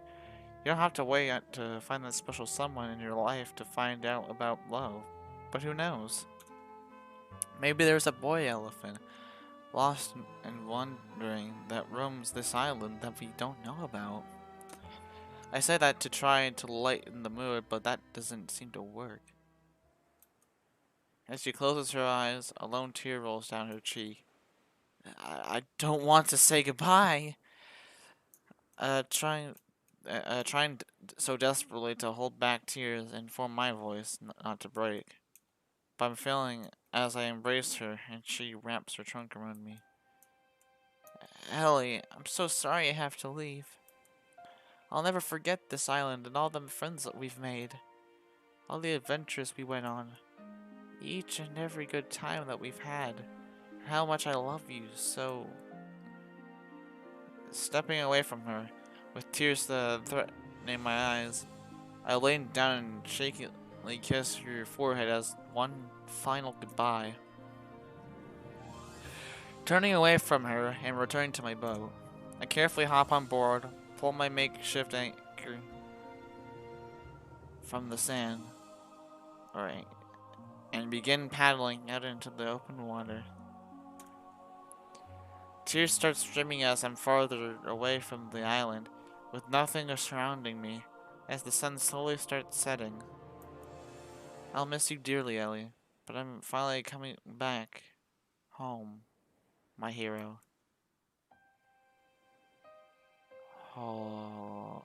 don't have to wait to find that special someone in your life to find out about love. But who knows? Maybe there's a boy elephant, lost and wandering, that roams this island that we don't know about. I say that to try to lighten the mood, but that doesn't seem to work. As she closes her eyes, a lone tear rolls down her cheek. I don't want to say goodbye. Uh, trying, trying so desperately to hold back tears and form my voice not to break. But I'm feeling as I embrace her and she wraps her trunk around me. Ellie, I'm so sorry I have to leave. I'll never forget this island and all the friends that we've made. All the adventures we went on. Each and every good time that we've had. How much I love you so. Stepping away from her, with tears threatening my eyes, I leaned down and shakily kissed her forehead as one final goodbye. Turning away from her and returning to my boat, I carefully hop on board, pull my makeshift anchor from the sand, alright, and begin paddling out into the open water. Tears start streaming as I'm farther away from the island, with nothing surrounding me, as the sun slowly starts setting. I'll miss you dearly, Ellie, but I'm finally coming back home, my hero. Oh,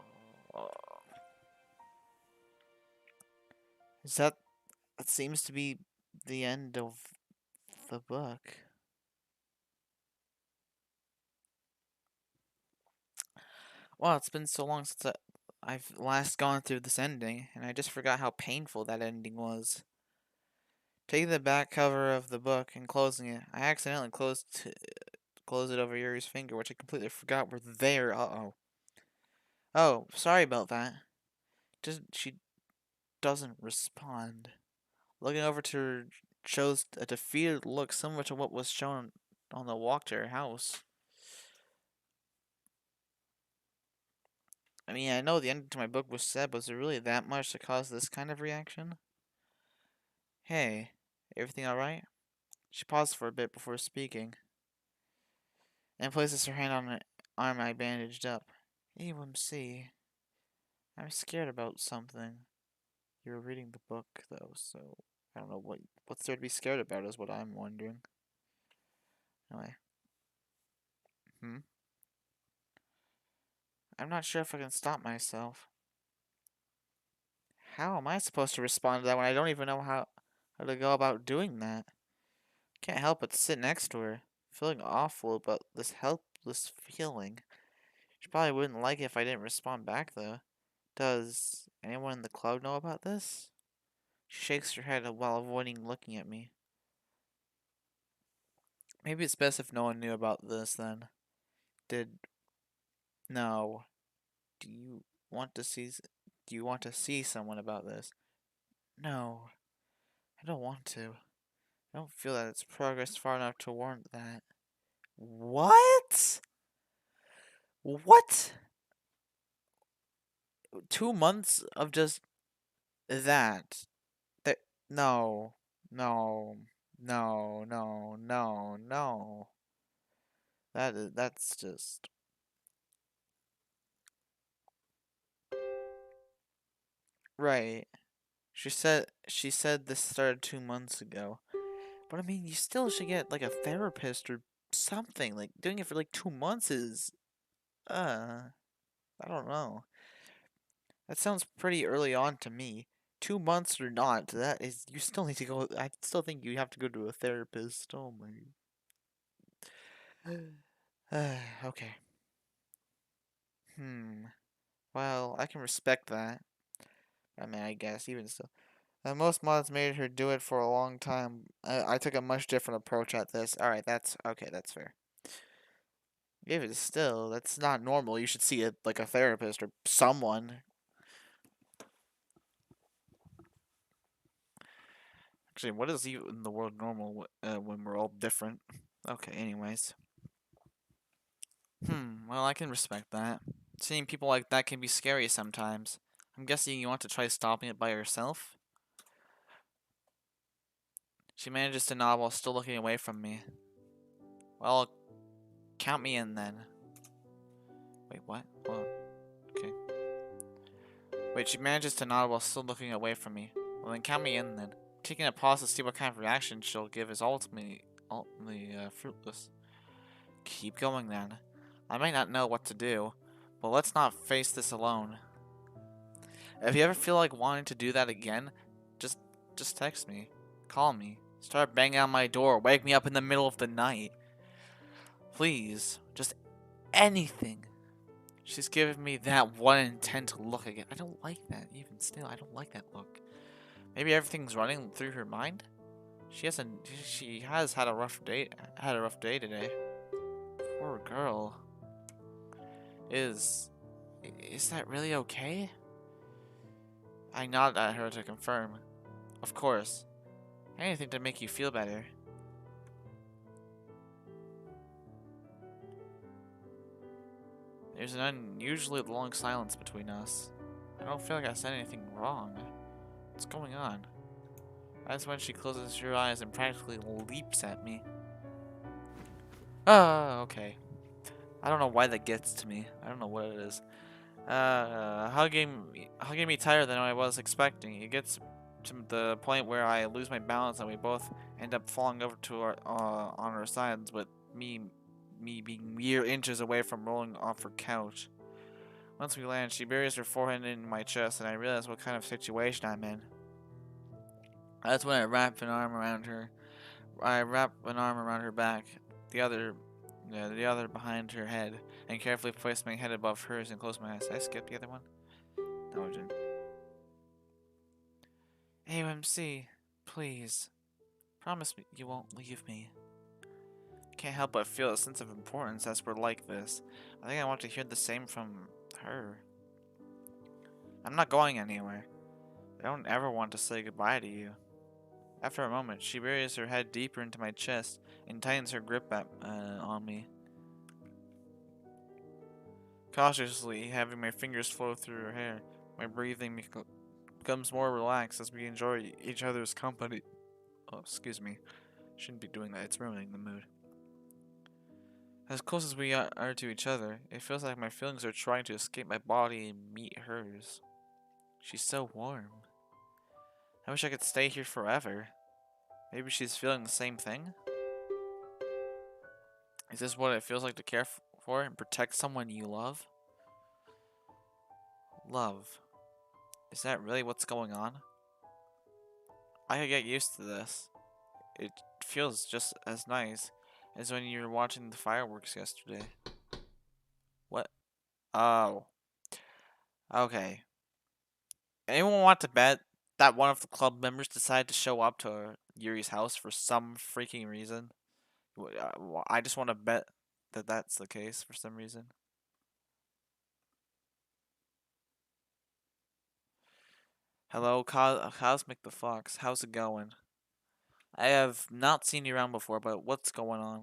is that seems to be the end of the book. Well, it's been so long since I've last gone through this ending, and I just forgot how painful that ending was. Taking the back cover of the book and closing it, I accidentally closed it over Yuri's finger, which I completely forgot were there. Uh-oh. Oh, sorry about that. She doesn't respond. Looking over to her shows a defeated look similar to what was shown on the walk to her house. I mean, I know the ending to my book was sad, but was there really that much to cause this kind of reaction? Hey, everything alright? She paused for a bit before speaking, and places her hand on the arm I bandaged up. AMC, I'm scared about something. You were reading the book, though, so I don't know what's there to be scared about is what I'm wondering. Anyway. Hmm? I'm not sure if I can stop myself. How am I supposed to respond to that when I don't even know how to go about doing that? Can't help but sit next to her, feeling awful about this helpless feeling. She probably wouldn't like it if I didn't respond back, though. Does anyone in the club know about this? She shakes her head while avoiding looking at me. Maybe it's best if no one knew about this then. Did no. Do you want to see do you want to see someone about this? No. I don't want to. I don't feel that it's progressed far enough to warrant that. What? What? 2 months of just that. That no. No. No, no, no, no. That's just right. She said this started 2 months ago. But I mean, you still should get like a therapist or something. Like doing it for like 2 months is I don't know. That sounds pretty early on to me. 2 months or not, that is, you still need to go. I still think you have to go to a therapist. Oh my. Okay. Hmm. Well, I can respect that. I mean, I guess even still. Most mods made her do it for a long time. I took a much different approach at this. All right, that's okay. That's fair. Even still, that's not normal. You should see it like a therapist or someone. Actually, what is even in the world normal when we're all different? Okay, anyways. Well, I can respect that. Seeing people like that can be scary sometimes. I'm guessing you want to try stopping it by yourself? She manages to nod while still looking away from me. Well, count me in then. Wait, what? Hold on. Okay. Wait, she manages to nod while still looking away from me. Well, then count me in then. Taking a pause to see what kind of reaction she'll give is ultimately fruitless. Keep going then. I may not know what to do, but let's not face this alone. If you ever feel like wanting to do that again, just just text me. Call me. Start banging on my door. Wake me up in the middle of the night. Please. Just anything. She's giving me that one intent look again. I don't like that, even still. I don't like that look. Maybe everything's running through her mind? She has had a rough day today. Poor girl. Is is that really okay? I nod at her to confirm. Of course. Anything to make you feel better. There's an unusually long silence between us. I don't feel like I said anything wrong. What's going on? That's when she closes her eyes and practically leaps at me. Ah, okay. I don't know why that gets to me. I don't know what it is. Hugging me tighter than I was expecting. It gets to the point where I lose my balance and we both end up falling over to our on our sides, with me being mere inches away from rolling off her couch. Once we land, she buries her forehead in my chest, and I realize what kind of situation I'm in. That's when I wrap an arm around her back, the other, the other behind her head, and carefully place my head above hers and close my eyes. Did I skip the other one? No, I didn't. AMC, please, promise me you won't leave me. Can't help but feel a sense of importance as we're like this. I think I want to hear the same from her. I'm not going anywhere. I don't ever want to say goodbye to you. After a moment, she buries her head deeper into my chest and tightens her grip on me. Cautiously, having my fingers flow through her hair, my breathing becomes more relaxed as we enjoy each other's company. Oh, excuse me. Shouldn't be doing that, it's ruining the mood. As close as we are to each other, it feels like my feelings are trying to escape my body and meet hers. She's so warm. I wish I could stay here forever. Maybe she's feeling the same thing? Is this what it feels like to care for and protect someone you love? Love. Is that really what's going on? I could get used to this. It feels just as nice as when you were watching the fireworks yesterday. What? Oh. Okay. Anyone want to bet that one of the club members decided to show up to Yuri's house for some freaking reason? I just want to bet that that's the case for some reason. Hello, Cosmic the Fox. How's it going? I have not seen you around before, but what's going on?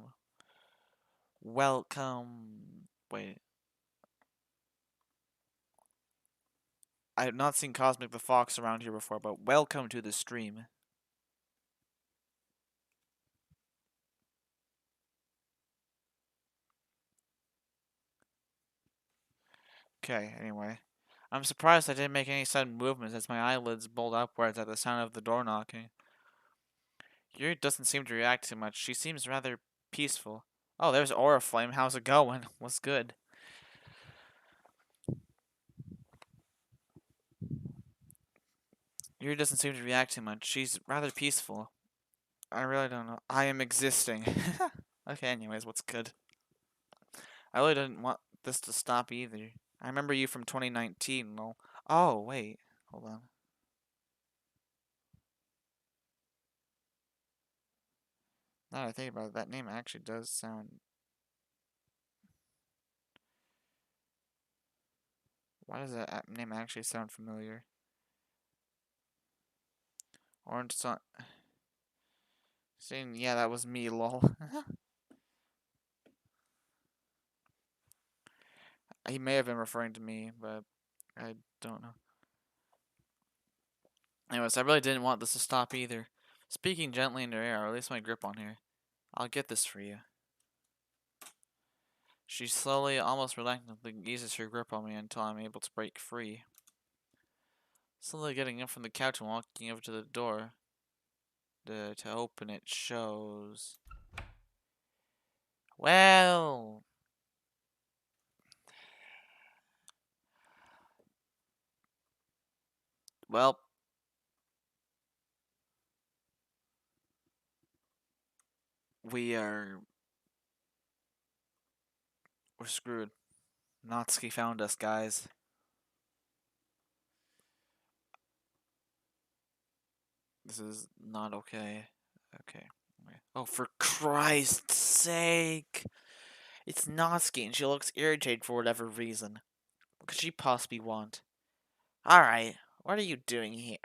Welcome. Wait. I have not seen Cosmic the Fox around here before, but welcome to the stream. Okay, anyway. I'm surprised I didn't make any sudden movements as my eyelids bulged upwards at the sound of the door knocking. Yuri doesn't seem to react too much. She seems rather peaceful. Oh, there's Aura Flame. How's it going? What's good? Yuri doesn't seem to react too much. She's rather peaceful. I really don't know. I am existing. Okay, anyways, what's good? I really didn't want this to stop either. I remember you from 2019, lol. Oh, wait. Hold on. Now that I think about it, that name actually does sound... Why does that name actually sound familiar? Orange Sun... Saying, yeah, that was me, lol. He may have been referring to me, but I don't know. Anyways, I really didn't want this to stop either. Speaking gently into air, I release my grip on her. I'll get this for you. She slowly, almost reluctantly, eases her grip on me until I'm able to break free. Slowly getting up from the couch and walking over to the door. To open it shows... Well... Well... We are... We're screwed. Natsuki found us, guys. This is not okay. Okay. Oh, for Christ's sake! It's Natsuki and she looks irritated for whatever reason. What could she possibly want? Alright, what are you doing here?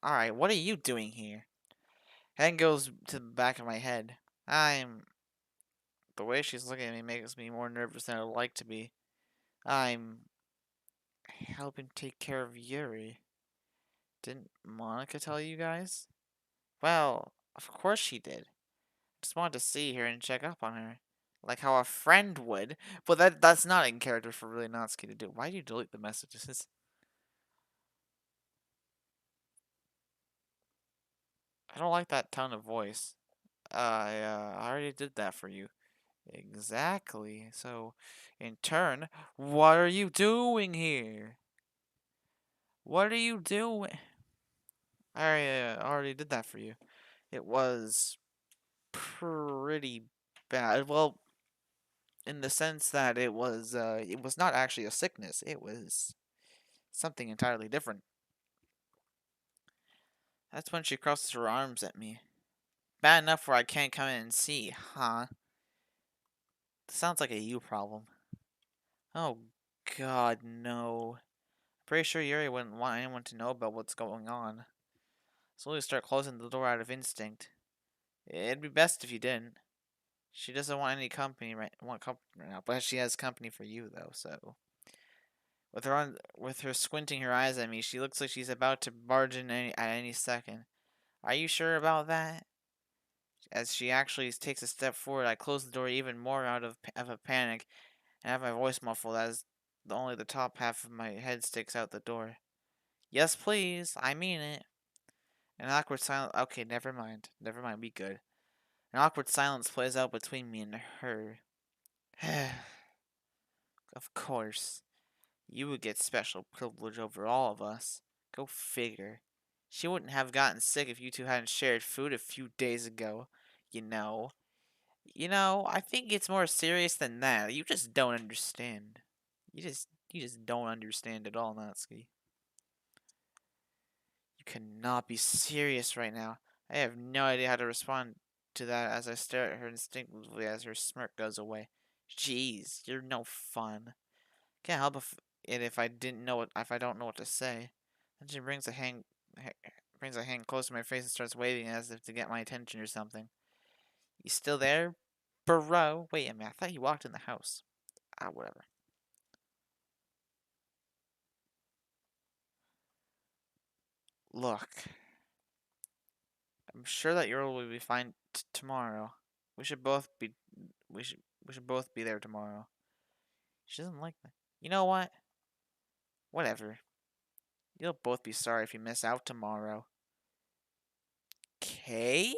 Alright, what are you doing here? Hand goes to the back of my head. The way she's looking at me makes me more nervous than I'd like to be. I'm helping take care of Yuri. Didn't Monica tell you guys? Well, of course she did. Just wanted to see her and check up on her. Like how a friend would. But that's not in character for really Natsuki to do. Why do you delete the messages? I don't like that tone of voice. I already did that for you. Exactly. So, in turn, what are you doing here? What are you doing? I already did that for you. It was pretty bad. Well, in the sense that it was not actually a sickness. It was something entirely different. That's when she crosses her arms at me. Bad enough where I can't come in and see, huh? Sounds like a you problem. Oh, God, no. Pretty sure Yuri wouldn't want anyone to know about what's going on. Slowly start closing the door out of instinct. It'd be best if you didn't. She doesn't want any company want company right now, but she has company for you though. So with her squinting her eyes at me, she looks like she's about to barge in at any second. Are you sure about that? As she actually takes a step forward, I close the door even more out of a panic and have my voice muffled as only the top half of my head sticks out the door. Yes, please. I mean it. An awkward silence. Okay, never mind. Never mind. Be good. An awkward silence plays out between me and her. Of course. You would get special privilege over all of us. Go figure. She wouldn't have gotten sick if you two hadn't shared food a few days ago. You know. I think it's more serious than that. You just don't understand. You just don't understand at all, Natsuki. You cannot be serious right now. I have no idea how to respond to that as I stare at her instinctively as her smirk goes away. Jeez, you're no fun. Can't help it if I don't know what to say. Then she brings a hand close to my face and starts waving as if to get my attention or something. You still there, bro? Wait a minute, I thought you walked in the house. Ah, whatever. Look, I'm sure that Earl will be fine tomorrow. We should both be we should both be there tomorrow. She doesn't like that. You know what? Whatever. You'll both be sorry if you miss out tomorrow. Okay?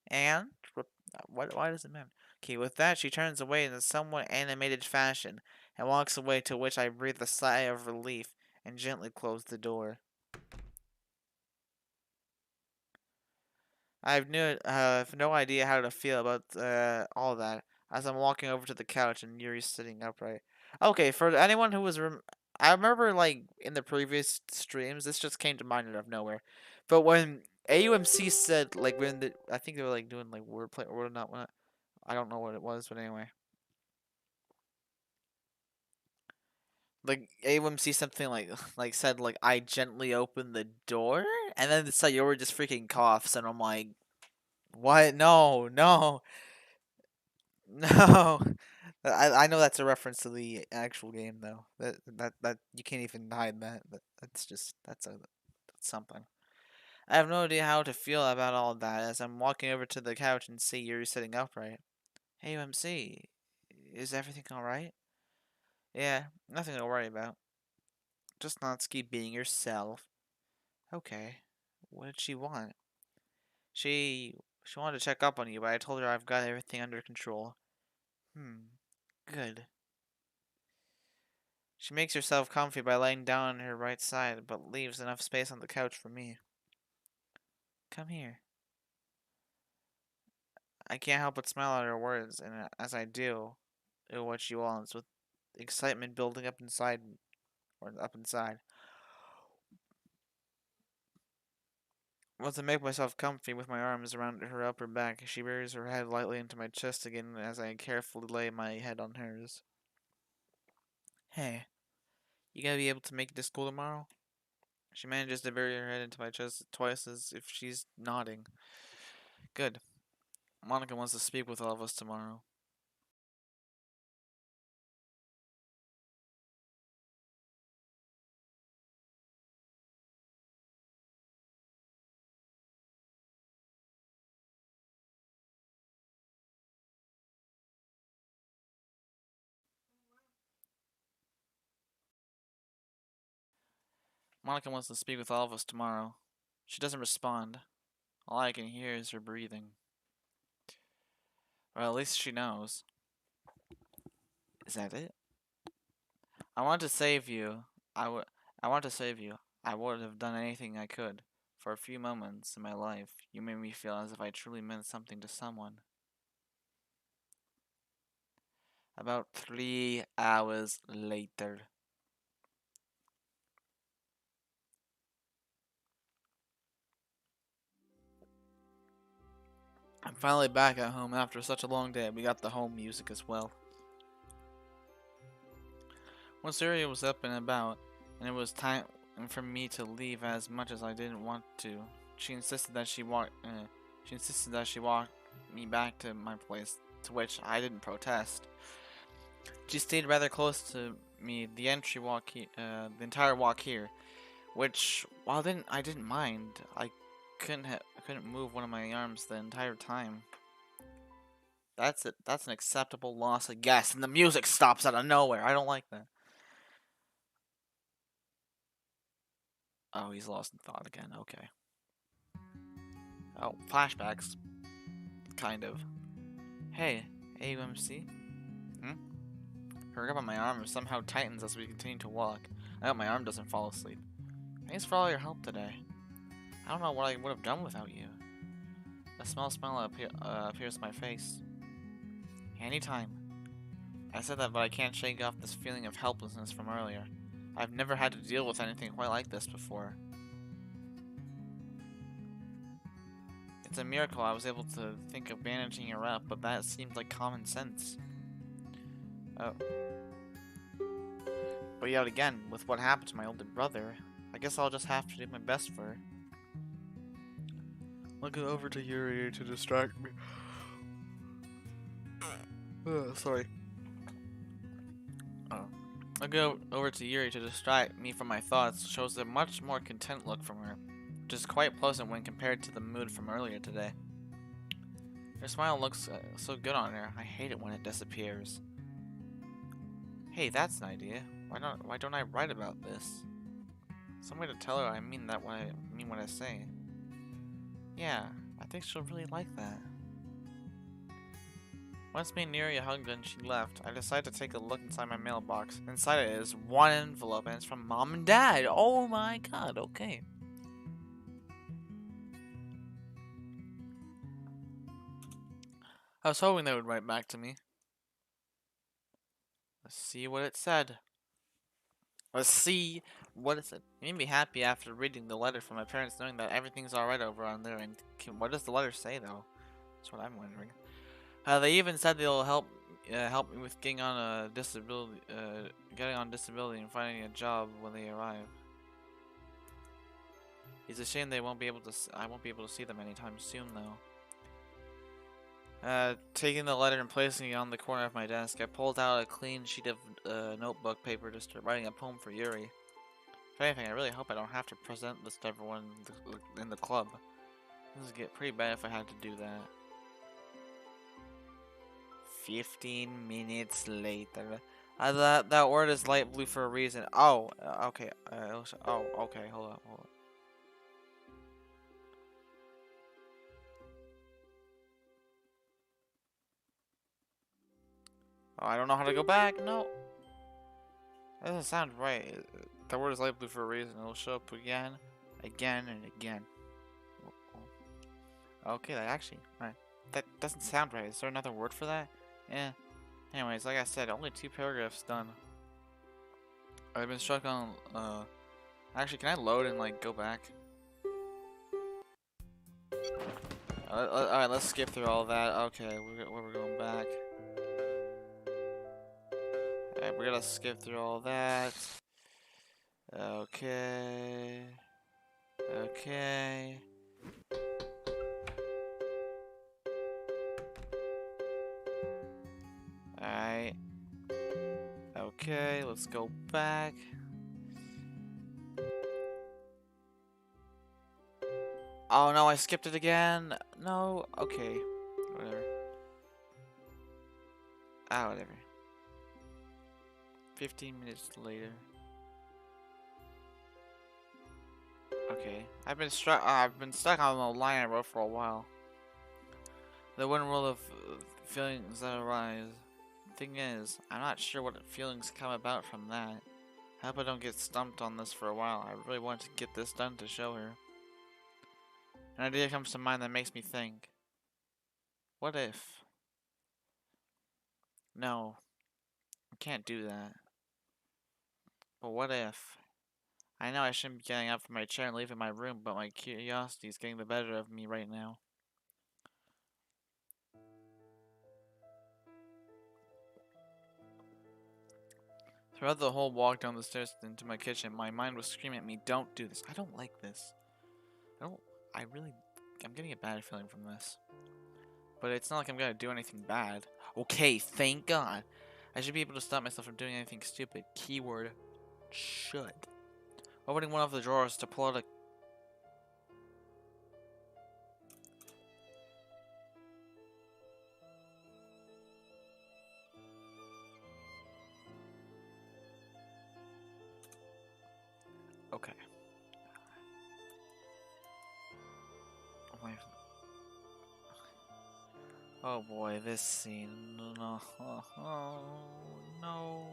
And what? Why does it matter? Okay, with that, she turns away in a somewhat animated fashion and walks away. To which I breathe a sigh of relief and gently close the door. I have no idea how to feel about all that as I'm walking over to the couch and Yuri's sitting upright. Okay, for anyone who was, I remember like in the previous streams, this just came to mind out of nowhere. But when AUMC said like when I think they were like doing like wordplay or whatnot. I don't know what it was, but anyway, like AUMC something like like said like I gently opened the door, and then Sayori just freaking coughs, and I'm like, what? No, no. No, I know that's a reference to the actual game though. That you can't even hide that. That's just that's something. I have no idea how to feel about all of that as I'm walking over to the couch and see you're sitting upright. Hey MC, is everything all right? Yeah, nothing to worry about. Just not keep being yourself. Okay. What did she want? She wanted to check up on you, but I told her I've got everything under control. Hmm. Good. She makes herself comfy by laying down on her right side, but leaves enough space on the couch for me. Come here. I can't help but smile at her words, and as I do what she wants, with excitement building up inside, or up inside. Once I make myself comfy with my arms around her upper back, she buries her head lightly into my chest again as I carefully lay my head on hers. Hey, you gonna be able to make it to school tomorrow? She manages to bury her head into my chest twice as if she's nodding. Good. Monica wants to speak with all of us tomorrow. Monica wants to speak with all of us tomorrow. She doesn't respond. All I can hear is her breathing. Or at least she knows. Is that it? I want to save you. I want to save you. I would have done anything I could. For a few moments in my life, you made me feel as if I truly meant something to someone. About 3 hours later. I'm finally back at home after such a long day. We got the home music as well. Once Syria was up and about, and it was time for me to leave as much as I didn't want to, she insisted that she walk me back to my place, to which I didn't protest. She stayed rather close to me the entire walk here, which while I didn't mind, I couldn't move one of my arms the entire time. That's it. That's an acceptable loss, I guess. And the music stops out of nowhere. I don't like that. Oh, he's lost in thought again. Okay. Oh, flashbacks. Kind of. Hey, AUMC? Hmm? Her grip on my arm somehow tightens as we continue to walk. I hope my arm doesn't fall asleep. Thanks for all your help today. I don't know what I would have done without you. A small smile appears on my face. Anytime. I said that, but I can't shake off this feeling of helplessness from earlier. I've never had to deal with anything quite like this before. It's a miracle I was able to think of bandaging her up, but that seemed like common sense. Oh. But yet again, with what happened to my older brother, I guess I'll just have to do my best for her. Looking over to Yuri to distract me. Sorry. Oh. Looking over to Yuri to distract me from my thoughts shows a much more content look from her, which is quite pleasant when compared to the mood from earlier today. Her smile looks so good on her. I hate it when it disappears. Hey, that's an idea. Why don't I write about this? Some way to tell her I mean what I say. Yeah, I think she'll really like that. Once me and Neri hugged and she left, I decided to take a look inside my mailbox. Inside it is one envelope and it's from Mom and Dad. Oh my god, okay. I was hoping they would write back to me. Let's see what it said. Let's see what it said. It made me happy after reading the letter from my parents, knowing that everything's alright over on their end. What does the letter say, though? That's what I'm wondering. They even said they'll help me with getting on a disability, and finding a job when they arrive. It's a shame they won't be able to. I won't be able to see them anytime soon, though. Taking the letter and placing it on the corner of my desk, I pulled out a clean sheet of notebook paper to start writing a poem for Yuri. If anything, I really hope I don't have to present this to everyone in the club. This would get pretty bad if I had to do that. 15 minutes later. That word is light blue for a reason. Oh, okay. Oh, okay. Hold up. Oh, I don't know how to go back. No. That doesn't sound right. That word is light blue for a reason. It'll show up again, again, and again. Okay, that actually, right. That doesn't sound right. Is there another word for that? Yeah. Anyways, like I said, only 2 paragraphs done. I've been stuck on, actually, can I load and, like, go back? Alright, let's skip through all that. Okay, we're going back. Alright, we're gonna skip through all that. Okay. Okay. Alright. Okay, let's go back. Oh no, I skipped it again. No, okay. Whatever. Ah, whatever. 15 minutes later. Okay. I've been stuck on the line I wrote for a while. The one rule of feelings that arise. Thing is, I'm not sure what feelings come about from that. I hope I don't get stumped on this for a while. I really want to get this done to show her. An idea comes to mind that makes me think. What if? No, I can't do that. But what if? I know I shouldn't be getting up from my chair and leaving my room, but my curiosity is getting the better of me right now. Throughout the whole walk down the stairs into my kitchen, my mind was screaming at me, don't do this. I don't like this. I'm getting a bad feeling from this. But it's not like I'm gonna do anything bad. Okay, thank God. I should be able to stop myself from doing anything stupid. Keyword, should. Opening one of the drawers to pull out a... Okay. Oh boy, this scene. No. Oh, no.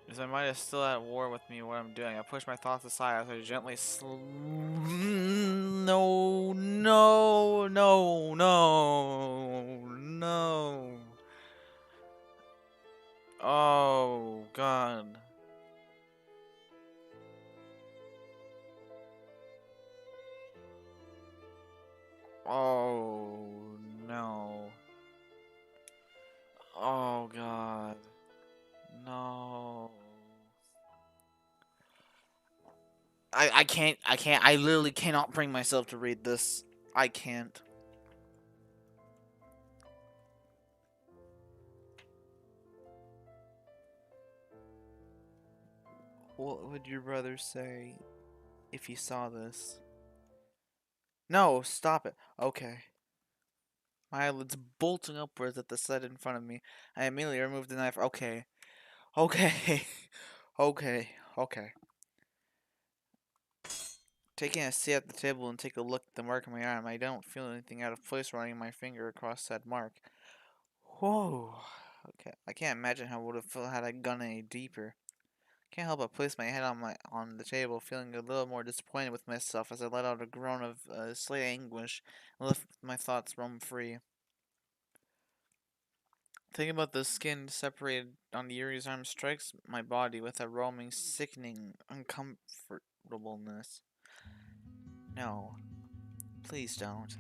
Is my mind is still at war with me what I'm doing. I push my thoughts aside as I gently No, no, no, no, no. Oh, God. Oh, no. Oh, God. No. I literally cannot bring myself to read this. I can't. What would your brother say if he saw this? No, stop it. Okay. My eyelids bolting upwards at the sight in front of me. I immediately removed the knife. Okay. Okay. Okay. Okay. Taking a seat at the table and take a look at the mark on my arm, I don't feel anything out of place running my finger across said mark. Whoa. Okay. I can't imagine how it would have felt had I gone any deeper. Can't help but place my head on the table, feeling a little more disappointed with myself as I let out a groan of slight anguish and let my thoughts roam free. Thinking about the skin separated on Yuri's arm strikes my body with a roaming, sickening uncomfortableness. No, please don't.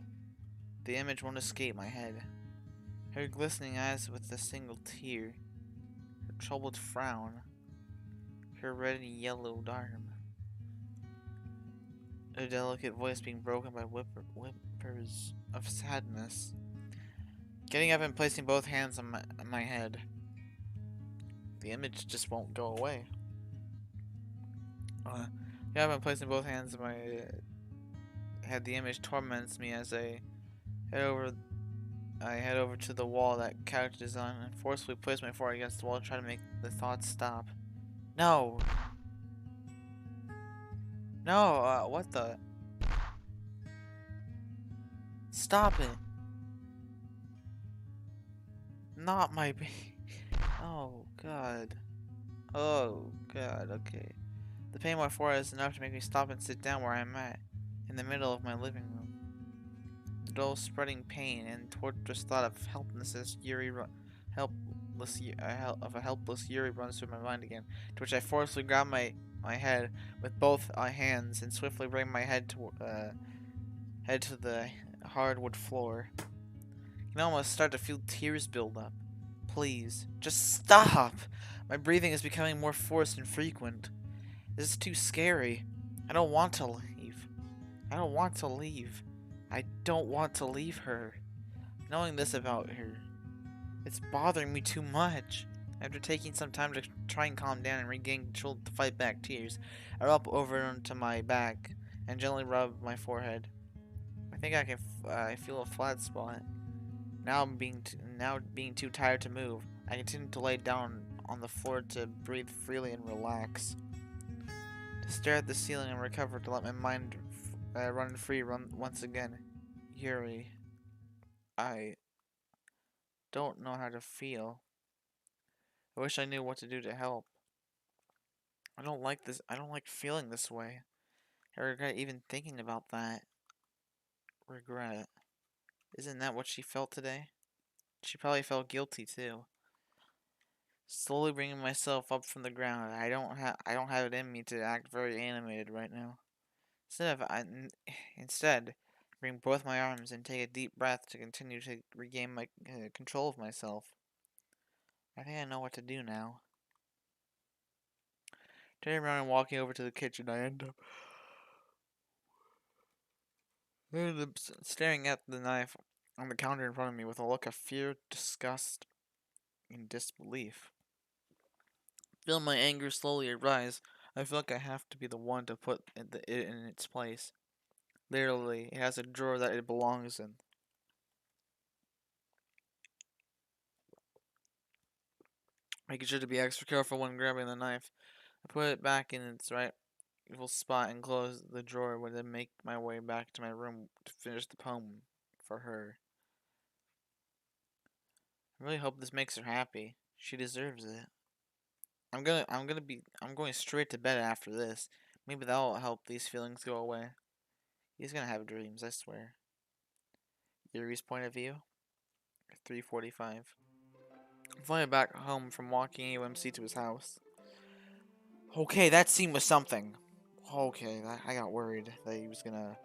The image won't escape my head. Her glistening eyes with a single tear, her troubled frown, her red and yellowed arm, her delicate voice being broken by whimpers of sadness. Getting up and placing both hands on my head, the image just won't go away. Yeah, I've been placing both hands on my head. The image torments me as head over I head over to the wall that couch is on and forcefully place my forehead against the wall to try to make the thoughts stop. No! No, what the? Stop it! Not my Oh, God. Oh, God, okay. The pain in my forehead is enough to make me stop and sit down where I'm at, in the middle of my living room. The dull spreading pain and torturous thought of helplessness of a helpless Yuri runs through my mind again, to which I forcefully grab my head with both hands and swiftly bring my head to the hardwood floor. You can almost start to feel tears build up. Please, just stop! My breathing is becoming more forced and frequent. This is too scary. I don't want to leave. I don't want to leave. I don't want to leave her. Knowing this about her, it's bothering me too much. After taking some time to try and calm down and regain control to fight back tears, I roll over onto my back and gently rub my forehead. I think I feel a flat spot. Now being too tired to move, I continue to lay down on the floor to breathe freely and relax. To stare at the ceiling and recover to let my mind run free once again. Yuri, I don't know how to feel. I wish I knew what to do to help. I don't like this. I don't like feeling this way. I regret even thinking about that. Regret. Isn't that what she felt today? She probably felt guilty too. Slowly bringing myself up from the ground. I don't have it in me to act very animated right now. Instead, bring both my arms and take a deep breath to continue to regain my control of myself. I think I know what to do now. Turning around and walking over to the kitchen, I end up staring at the knife on the counter in front of me with a look of fear, disgust, and disbelief. Feeling my anger slowly arise, I feel like I have to be the one to put it in its place. Literally, it has a drawer that it belongs in. Making sure to be extra careful when grabbing the knife, I put it back in its rightful spot and close the drawer when I make my way back to my room to finish the poem for her. I really hope this makes her happy. She deserves it. I'm going straight to bed after this. Maybe that'll help these feelings go away. He's gonna have dreams, I swear. Yuri's point of view, 3:45. I'm flying back home from walking UMC to his house. Okay, that scene was something. Okay, I got worried that he was gonna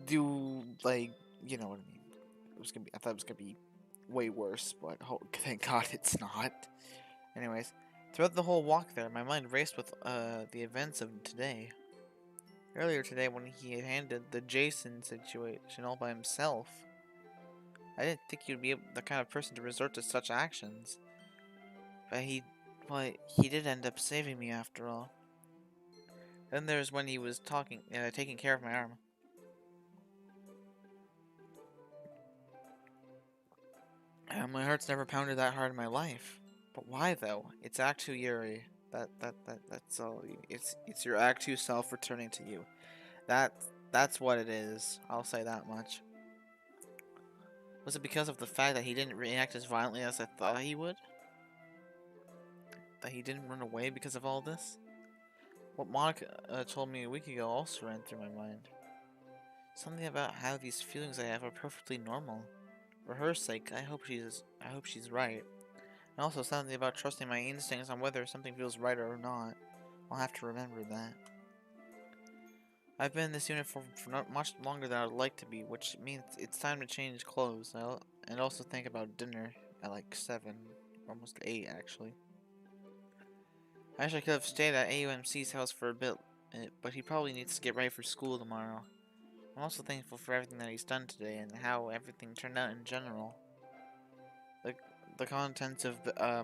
do like, you know what I mean. I thought it was gonna be way worse, but thank God it's not. Anyways, throughout the whole walk there, my mind raced with the events of today. Earlier today, when he had handled the Jason situation all by himself, I didn't think he would be the kind of person to resort to such actions. But he did end up saving me after all. Then there's when he was taking care of my arm. My heart's never pounded that hard in my life. But why though? It's Act 2 Yuri. That's all. It's your Act 2 self returning to you. That that's what it is. I'll say that much. Was it because of the fact that he didn't react as violently as I thought he would? That he didn't run away because of all this? What Monica told me a week ago also ran through my mind. Something about how these feelings I have are perfectly normal. For her sake, I hope she's right. And also something about trusting my instincts on whether something feels right or not. I'll have to remember that. I've been in this unit for not much longer than I'd like to be, which means it's time to change clothes. And also think about dinner at like 7, almost 8 actually. I wish I could have stayed at AUMC's house for a bit, but he probably needs to get ready for school tomorrow. I'm also thankful for everything that he's done today and how everything turned out in general. The, the contents of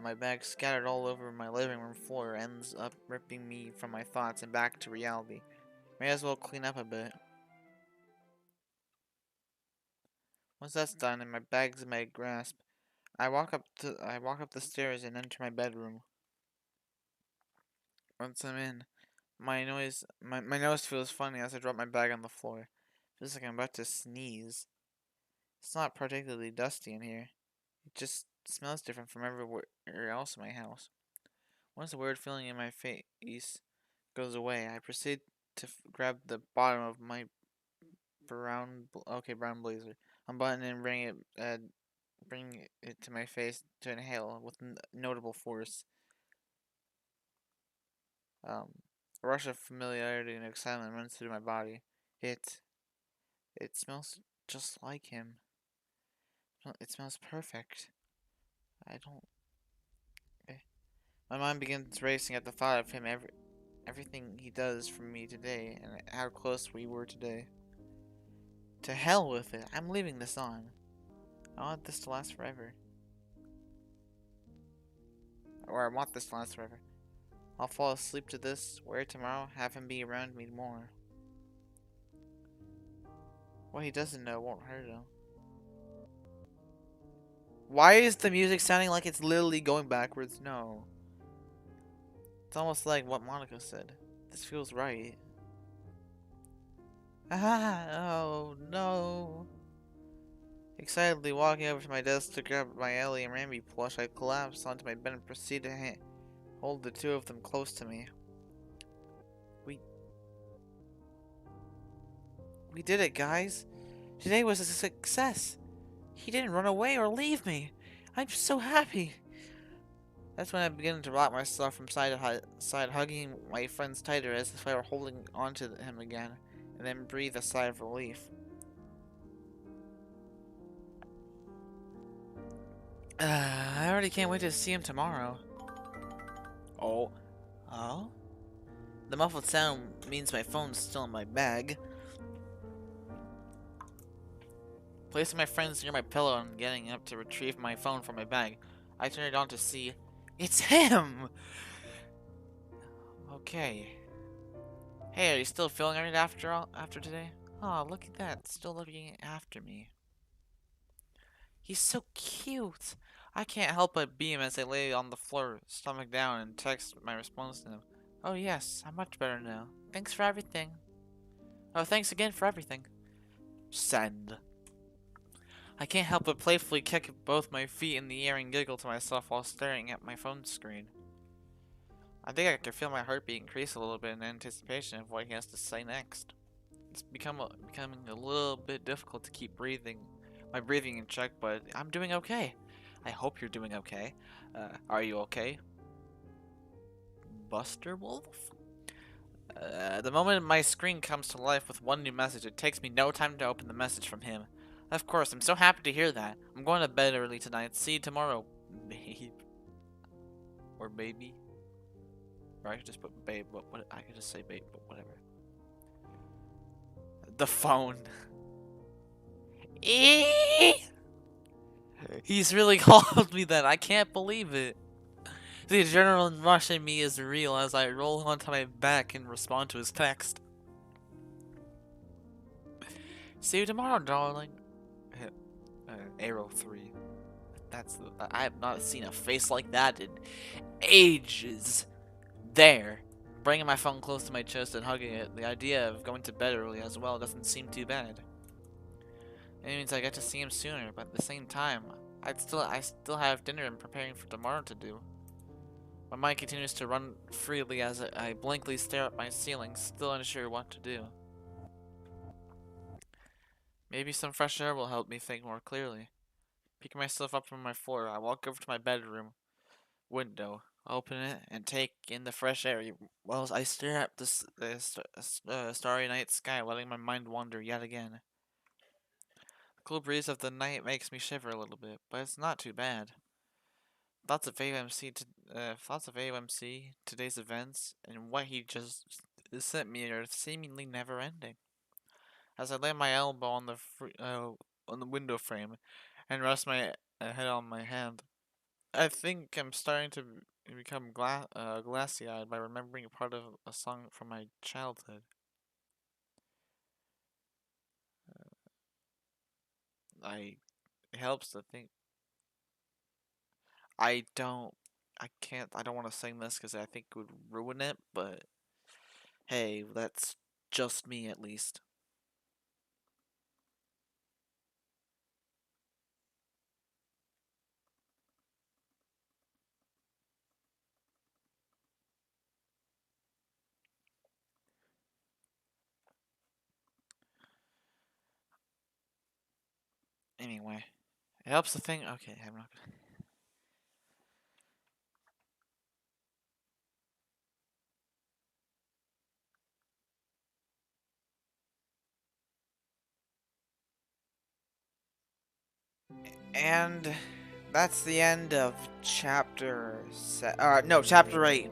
my bag scattered all over my living room floor ends up ripping me from my thoughts and back to reality. May as well clean up a bit. Once that's done and my bag's in my grasp, I walk up the stairs and enter my bedroom. Once I'm in, my nose feels funny as I drop my bag on the floor. Feels like I'm about to sneeze. It's not particularly dusty in here. It just smells different from everywhere else in my house. Once the weird feeling in my face goes away, I proceed to grab the bottom of my brown blazer, unbutton and bring it to my face to inhale with notable force. A rush of familiarity and excitement runs through my body. It it smells just like him. It smells perfect. I don't. eh. My mind begins racing at the thought of him everything he does for me today and how close we were today. To hell with it. I'm leaving this on. I want this to last forever. Or I want this to last forever. I'll fall asleep to this, wear it tomorrow, have him be around me more. What he doesn't know won't hurt him. Why is the music sounding like it's literally going backwards? No. It's almost like what Monica said. This feels right. Ah, oh no. Excitedly walking over to my desk to grab my Ellie and Rambi plush, I collapsed onto my bed and proceeded to hold the two of them close to me. We we did it, guys. Today was a success. He didn't run away or leave me. I'm so happy. That's when I began to rock myself from side to side, hugging my friends tighter as if I were holding onto him again, and then breathe a sigh of relief. I already can't wait to see him tomorrow. Oh. Oh? The muffled sound means my phone's still in my bag. Placing my friends near my pillow and getting up to retrieve my phone from my bag, I turn it on to see it's him! Okay. Hey, are you still feeling it after today? Oh, look at that, still looking after me. He's so cute. I can't help but beam as I lay on the floor, stomach down, and text my response to him. Oh yes, I'm much better now. Thanks for everything. Oh, thanks again for everything. Send. I can't help but playfully kick both my feet in the air and giggle to myself while staring at my phone screen. I think I can feel my heartbeat increase a little bit in anticipation of what he has to say next. It's becoming a little bit difficult to keep my breathing in check, but I'm doing okay. I hope you're doing okay. Are you okay, Buster Wolf? The moment my screen comes to life with one new message, it takes me no time to open the message from him. Of course, I'm so happy to hear that. I'm going to bed early tonight. See you tomorrow, babe. Or baby. Or I could just put babe, but what I could just say babe, but whatever. The phone. He's really called me that. I can't believe it. The adrenaline rush in me is real as I roll onto my back and respond to his text. See you tomorrow, darling. Arrow 3. I have not seen a face like that in ages. There. Bringing my phone close to my chest and hugging it, the idea of going to bed early as well doesn't seem too bad. It means I get to see him sooner, but at the same time, I still have dinner and preparing for tomorrow to do. My mind continues to run freely as I blankly stare at my ceiling, still unsure what to do. Maybe some fresh air will help me think more clearly. Picking myself up from my floor, I walk over to my bedroom window, open it, and take in the fresh air while I stare at the starry night sky, letting my mind wander yet again. The cool breeze of the night makes me shiver a little bit, but it's not too bad. Thoughts of AOMC, today's events, and what he just sent me are seemingly never ending. As I lay my elbow on the window frame and rest my head on my hand, I think I'm starting to become glassy-eyed by remembering a part of a song from my childhood. I It helps to think. I don't. I can't. I don't want to sing this because I think it would ruin it. But hey, that's just me at least. Anyway, it helps to think. Okay, I'm not. And that's the end of chapter 8.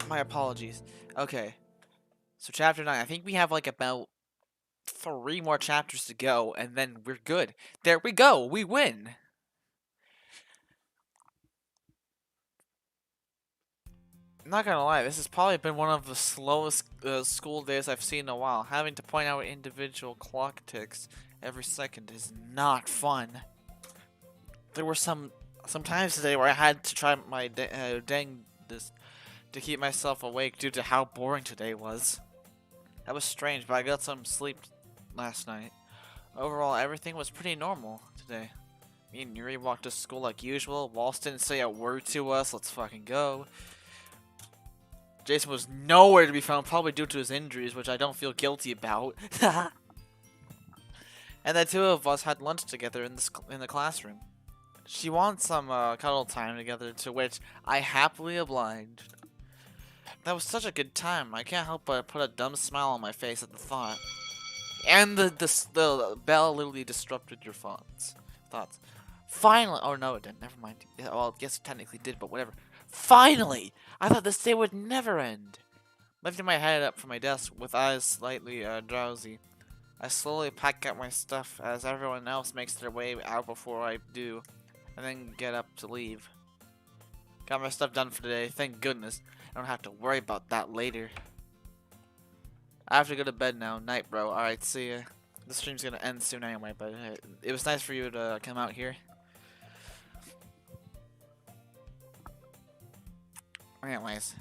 My apologies. Okay, so chapter 9. I think we have like about 3 more chapters to go, and then we're good. There we go. We win. I'm not gonna lie, this has probably been one of the slowest school days I've seen in a while. Having to point out individual clock ticks every second is not fun. There were some times today where I had to try my dang this to keep myself awake due to how boring today was. That was strange, but I got some sleep last night. Overall, everything was pretty normal today. Me and Yuri walked to school like usual. Waltz didn't say a word to us. Let's fucking go. Jason was nowhere to be found, probably due to his injuries, which I don't feel guilty about. And the two of us had lunch together in the classroom. She wants some cuddle time together, to which I happily obliged. That was such a good time. I can't help but put a dumb smile on my face at the thought. And the bell literally disrupted your thoughts. Finally, oh no, it didn't. Never mind. Yeah, well, yes, it technically did, but whatever. Finally! I thought this day would never end. Lifting my head up from my desk with eyes slightly drowsy, I slowly pack up my stuff as everyone else makes their way out before I do, and then get up to leave. Got my stuff done for today, thank goodness. I don't have to worry about that later. I have to go to bed now. Night, bro. Alright, see ya. The stream's gonna end soon anyway, but it was nice for you to come out here. Anyways.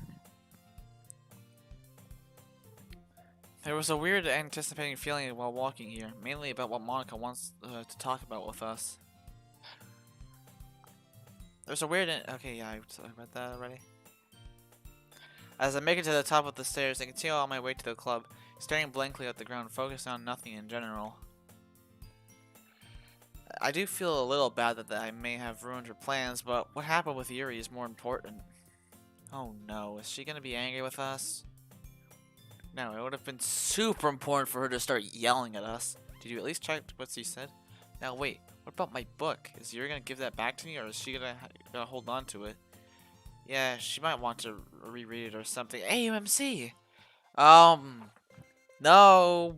There was a weird anticipating feeling while walking here, mainly about what Monica wants to talk about with us. There's a weird... Okay, yeah, I read that already. As I make it to the top of the stairs, I continue on my way to the club, staring blankly at the ground, focused on nothing in general. I do feel a little bad that I may have ruined her plans, but what happened with Yuri is more important. Oh no, is she gonna be angry with us? No, it would have been super important for her to start yelling at us. Did you at least check what she said? Now wait, what about my book? Is Yuri gonna give that back to me, or is she gonna hold on to it? Yeah, she might want to reread it or something. AUMC! No! No!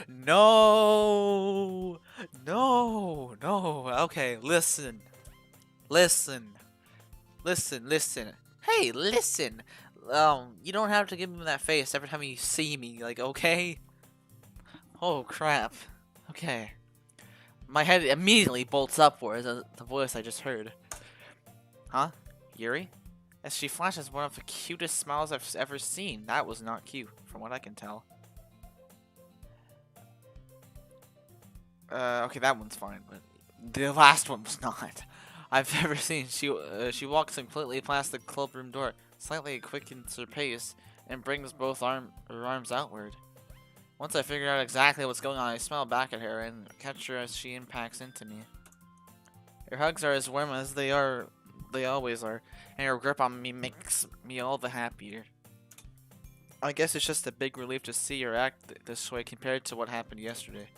No! No! No! Okay, listen. Listen. Listen, listen. Hey, listen! You don't have to give me that face every time you see me, like, okay? Oh, crap. Okay. My head immediately bolts upwards at the voice I just heard. Huh? Yuri? As she flashes one of the cutest smiles I've ever seen. That was not cute, from what I can tell. Okay, that one's fine, but the last one was not. I've ever seen. She walks completely past the clubroom door, slightly quickens her pace, and brings both her arms outward. Once I figure out exactly what's going on, I smile back at her and catch her as she impacts into me. Her hugs are as warm as they always are, and her grip on me makes me all the happier. I guess it's just a big relief to see her act this way compared to what happened yesterday.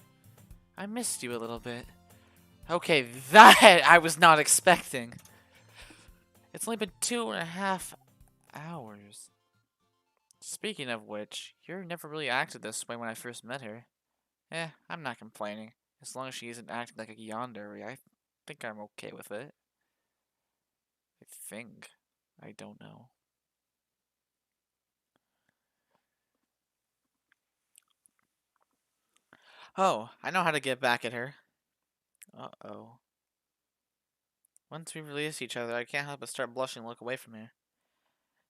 I missed you a little bit. Okay, that I was not expecting. It's only been 2.5 hours. Speaking of which, you never really acted this way when I first met her. I'm not complaining. As long as she isn't acting like a yandere, I think I'm okay with it. I think. I don't know. Oh, I know how to get back at her. Uh-oh. Once we release each other, I can't help but start blushing and look away from her.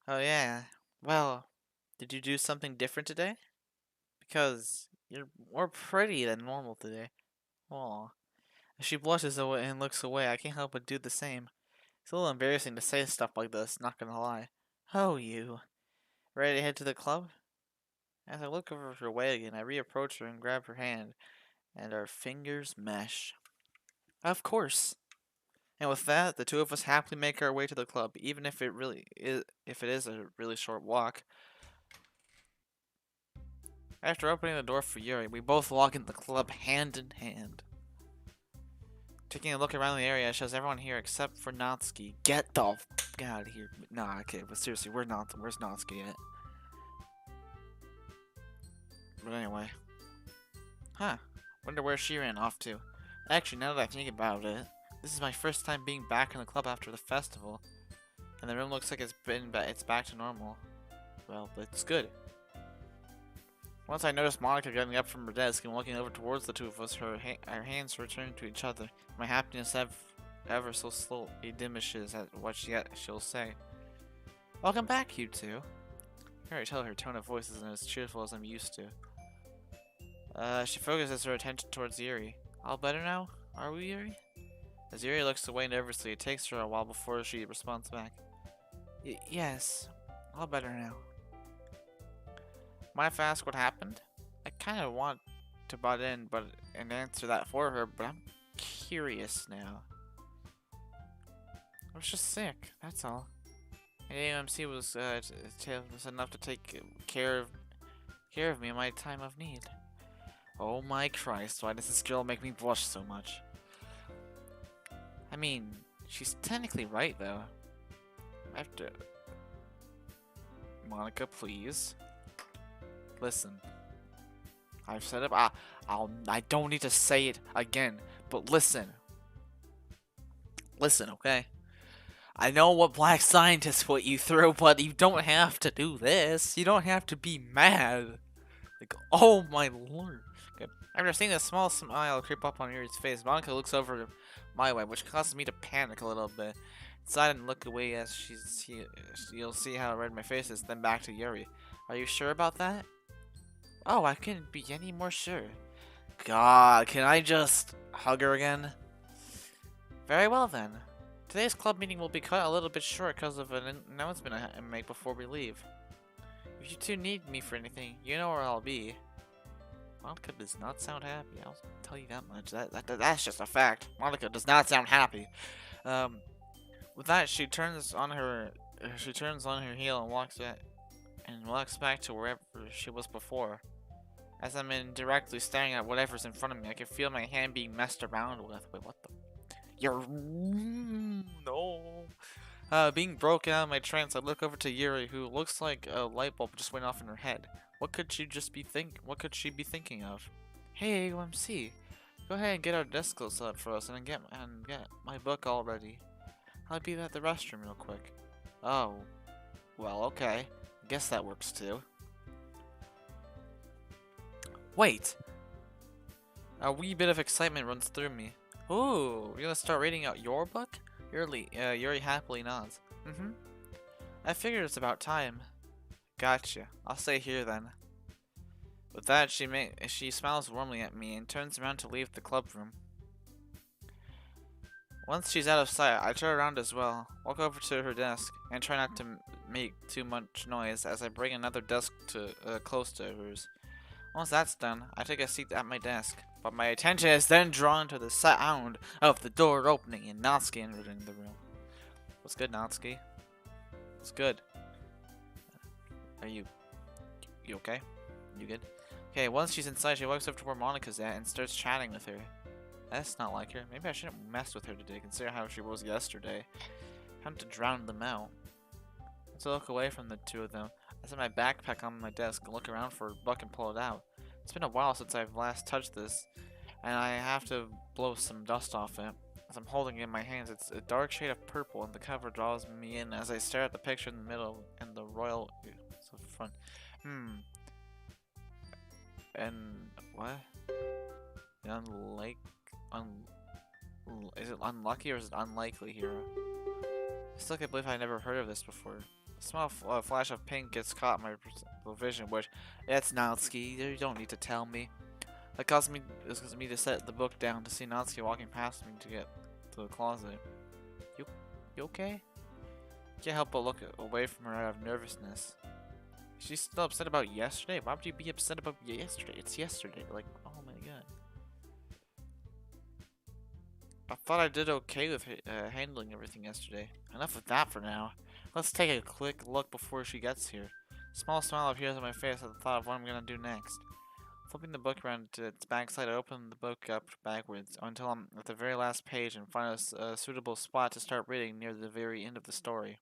Oh yeah. Well, did you do something different today? Because you're more pretty than normal today. Aw. As she blushes away and looks away, I can't help but do the same. It's a little embarrassing to say stuff like this, not gonna lie. Oh, you. Ready to head to the club? As I look over her way again, I reapproach her and grab her hand, and our fingers mesh. Of course. And with that, the two of us happily make our way to the club, even if it is a really short walk. After opening the door for Yuri, we both walk into the club hand in hand. Taking a look around the area shows everyone here except for Natsuki. Get the f out of here. Nah, okay, but seriously, where's Natsuki at? But anyway. Huh. Wonder where she ran off to. Actually, now that I think about it, this is my first time being back in the club after the festival. And the room looks like it's back to normal. Well, it's good. Once I noticed Monica getting up from her desk and looking over towards the two of us, our hands return to each other. My happiness ever so slowly diminishes at what she'll say. Welcome back, you two. I can already tell her tone of voice isn't as cheerful as I'm used to. She focuses her attention towards Yuri. All better now? Are we, Yuri? As Yuri looks away nervously, it takes her a while before she responds back. Yes, all better now. Mind if I ask what happened? I kind of want to butt in and answer that for her, but I'm curious now. I was just sick, that's all. And AMC was enough to take care of me in my time of need. Oh my Christ, why does this girl make me blush so much? I mean, she's technically right though. I have to... Monica, please. Listen. I've said it. I don't need to say it again, but listen. Listen, okay? I know what black scientists put you through, but you don't have to do this. You don't have to be mad. Like, oh my lord. Okay. After seeing a small smile creep up on Yuri's face, Monica looks over my way, which causes me to panic a little bit. Sigh and look away as you'll see how red my face is, then back to Yuri. Are you sure about that? Oh, I couldn't be any more sure. God, can I just hug her again? Very well then. Today's club meeting will be cut a little bit short because of an announcement I make before we leave. If you two need me for anything, you know where I'll be. Monica does not sound happy. I'll tell you that much. That's just a fact. Monica does not sound happy. With that, she turns on her heel and walks back to wherever she was before. As I'm indirectly staring at whatever's in front of me, I can feel my hand being messed around with. Wait, what the? You're no. Being broken out of my trance, I look over to Yuri, who looks like a light bulb just went off in her head. What could she be thinking of? Hey, AOMC, go ahead and get our desk set up for us, and get my book all ready. I'll be at the restroom real quick. Oh, well, okay. I guess that works too. Wait! A wee bit of excitement runs through me. Ooh, you're gonna start reading out your book? Yuri happily nods. Mm-hmm. I figured it's about time. Gotcha. I'll stay here then. With that, she smiles warmly at me and turns around to leave the club room. Once she's out of sight, I turn around as well, walk over to her desk, and try not to make too much noise as I bring another desk close to hers. Once that's done, I take a seat at my desk, but my attention is then drawn to the sound of the door opening and Natsuki entering the room. What's good, Natsuki? What's good? Are you okay? You good? Okay, once she's inside, she walks up to where Monica's at and starts chatting with her. That's not like her. Maybe I shouldn't mess with her today, considering how she was yesterday. Time to drown them out. Let's look away from the two of them. I set my backpack on my desk and look around for a book and pull it out. It's been a while since I've last touched this, and I have to blow some dust off it. As I'm holding it in my hands, it's a dark shade of purple, and the cover draws me in as I stare at the picture in the middle and the royal front. And what? Unlike, is it unlucky or is it unlikely hero? I still can't believe I never heard of this before. A small flash of pink gets caught in my vision, which it's Natsuki. You don't need to tell me. That caused me to set the book down to see Natsuki walking past me to get to the closet. You okay? Can't help but look away from her out of nervousness. She's still upset about yesterday? Why would you be upset about yesterday? It's yesterday. Like, oh my god. I thought I did okay with handling everything yesterday. Enough of that for now. Let's take a quick look before she gets here. A small smile appears on my face at the thought of what I'm gonna do next. Flipping the book around to its backside, I open the book up backwards until I'm at the very last page and find a suitable spot to start reading near the very end of the story.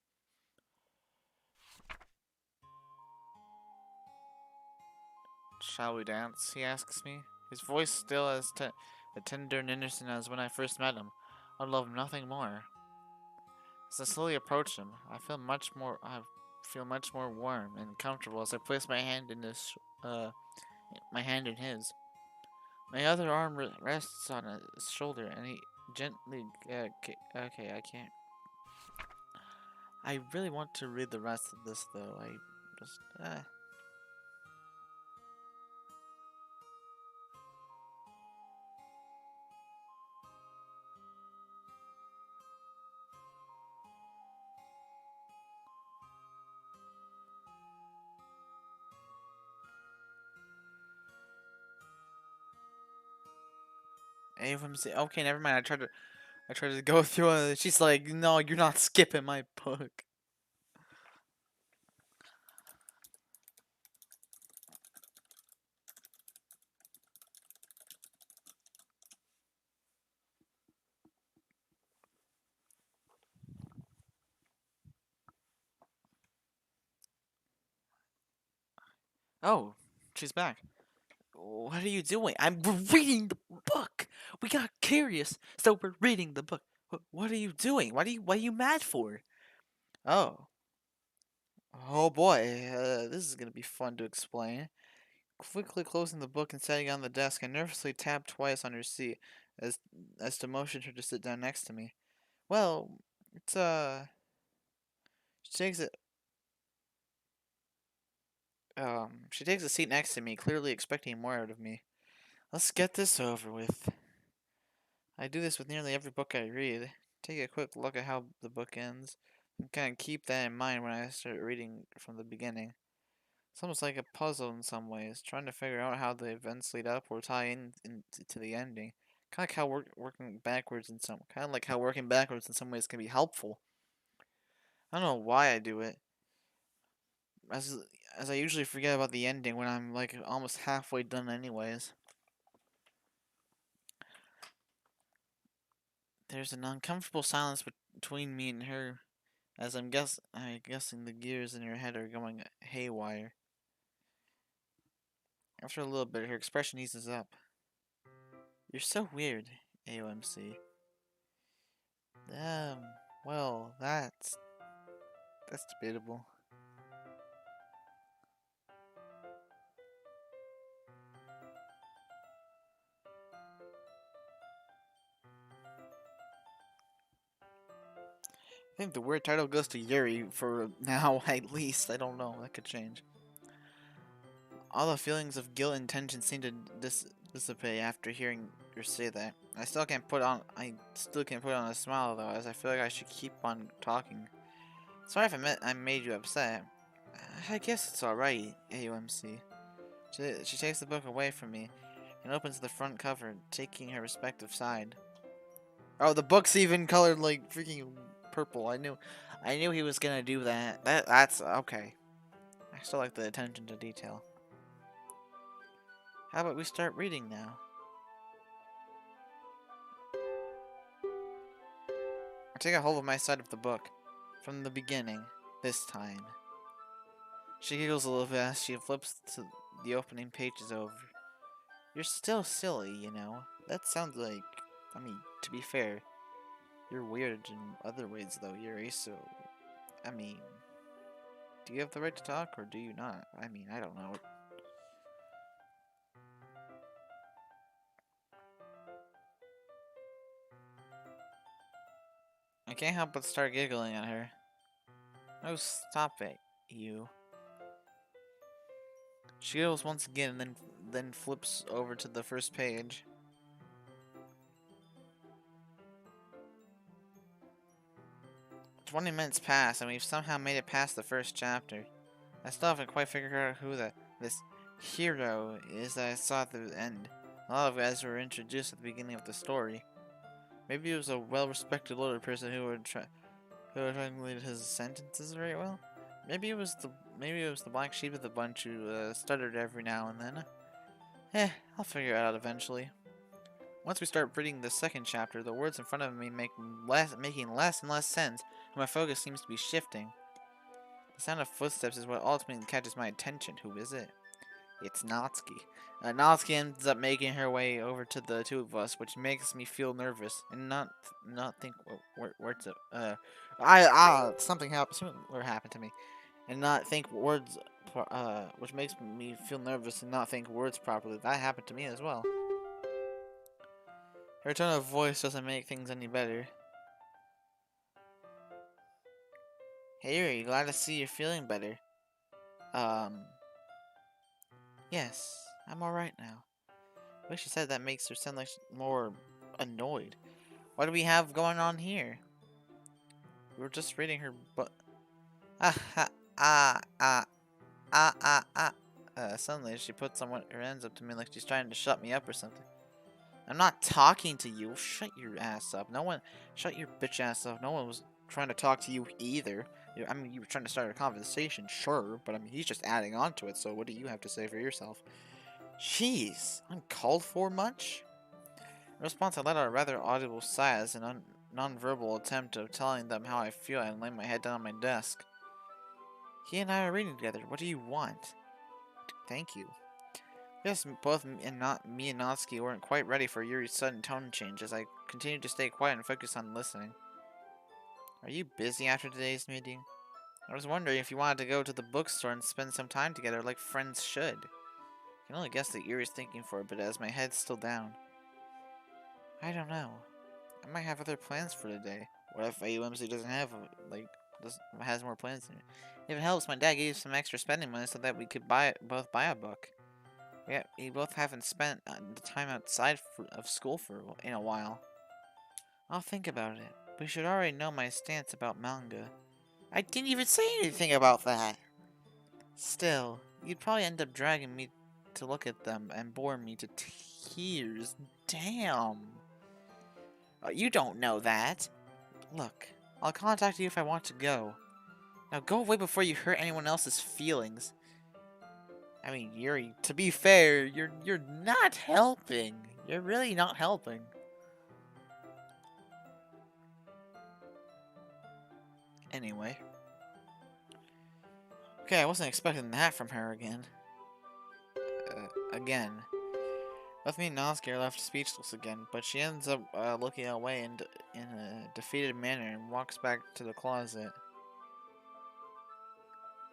Shall we dance? He asks me. His voice still as tender and innocent as when I first met him. I'd love nothing more. As I slowly approach him, I feel much more warm and comfortable as I place my hand in his. My other arm rests on his shoulder, and he gently. Okay, I can't. I really want to read the rest of this, though. I just. Okay, never mind. I tried to go through it. She's like, no, you're not skipping my book. Oh, she's back. What are you doing? I'm reading the book. We got curious, so we're reading the book. What are you doing? What are you mad for? Oh. Oh boy, this is gonna be fun to explain. Quickly closing the book and setting it on the desk, I nervously tapped twice on her seat as to motion her to sit down next to me. Well, it's she takes it she takes a seat next to me, clearly expecting more out of me. Let's get this over with. I do this with nearly every book I read. Take a quick look at how the book ends, and kind of keep that in mind when I start reading from the beginning. It's almost like a puzzle in some ways, trying to figure out how the events lead up or tie to the ending. Kind of like how working backwards in some ways can be helpful. I don't know why I do it, as as I usually forget about the ending when I'm like almost halfway done anyways. There's an uncomfortable silence between me and her, as I'm guessing the gears in her head are going haywire. After a little bit, her expression eases up. You're so weird, AOMC. Um, well, that's debatable. I think the weird title goes to Yuri for now, at least. I don't know. That could change. All the feelings of guilt and tension seem to dissipate after hearing her say that. I still can't put on a smile though, as I feel like I should keep on talking. Sorry if I made you upset. I guess it's alright, AUMC. She takes the book away from me and opens the front cover, taking her respective side. Oh, the book's even colored like freaking purple. I knew he was gonna do that. That's okay. I still like the attention to detail. How about we start reading now? I take a hold of my side of the book from the beginning this time. She giggles a little bit as she flips to the opening pages over. You're still silly, you know. That sounds like. I mean, to be fair, you're weird in other ways, though, Yuri, so. I mean. Do you have the right to talk, or do you not? I mean, I don't know. I can't help but start giggling at her. Oh, stop it, you. She giggles once again and then flips over to the first page. 20 minutes pass, and we've somehow made it past the first chapter. I still haven't quite figured out who this hero is that I saw at the end. A lot of guys were introduced at the beginning of the story. Maybe it was a well-respected older person who would translate his sentences very well. Maybe it was the black sheep of the bunch who stuttered every now and then. I'll figure it out eventually. Once we start reading the second chapter, the words in front of me making less and less sense, and my focus seems to be shifting. The sound of footsteps is what ultimately catches my attention. Who is it? It's Natsuki. Natsuki ends up making her way over to the two of us, which makes me feel nervous and not think where to something happened to me, and not think words, which makes me feel nervous and not think words properly. That happened to me as well. Her tone of voice doesn't make things any better. Hey, Yuri, glad to see you're feeling better. Yes, I'm alright now. The way she said that makes her sound like more annoyed. What do we have going on here? We were just reading her but ah ha ah ah ah ah ah. Suddenly she puts her hands up to me like she's trying to shut me up or something. I'm not talking to you. Shut your ass up. Shut your bitch ass up. No one was trying to talk to you either. I mean, you were trying to start a conversation, sure, but I mean, he's just adding on to it, so what do you have to say for yourself? Jeez, uncalled for much? In response, I let out a rather audible sigh as an non-verbal attempt of telling them how I feel and lay my head down on my desk. He and I are reading together. What do you want? Thank you. Yes, both me and Natsuki weren't quite ready for Yuri's sudden tone change as I continued to stay quiet and focus on listening. Are you busy after today's meeting? I was wondering if you wanted to go to the bookstore and spend some time together like friends should. I can only guess that Yuri's thinking for a bit as my head's still down. I don't know. I might have other plans for today. What if AUMC doesn't have, has more plans than me? If it helps, my dad gave some extra spending money so that we could both buy a book. We both haven't spent the time outside of school in a while. I'll think about it. We should already know my stance about manga. I didn't even say anything about that! Still, you'd probably end up dragging me to look at them and bore me to tears. Damn! You don't know that. Look, I'll contact you if I want to go. Now go away before you hurt anyone else's feelings. I mean, Yuri, to be fair, you're not helping. You're really not helping. Anyway. Okay, I wasn't expecting that from her again. Again. Both me and Natsuki are left speechless again, but she ends up looking away in a defeated manner and walks back to the closet.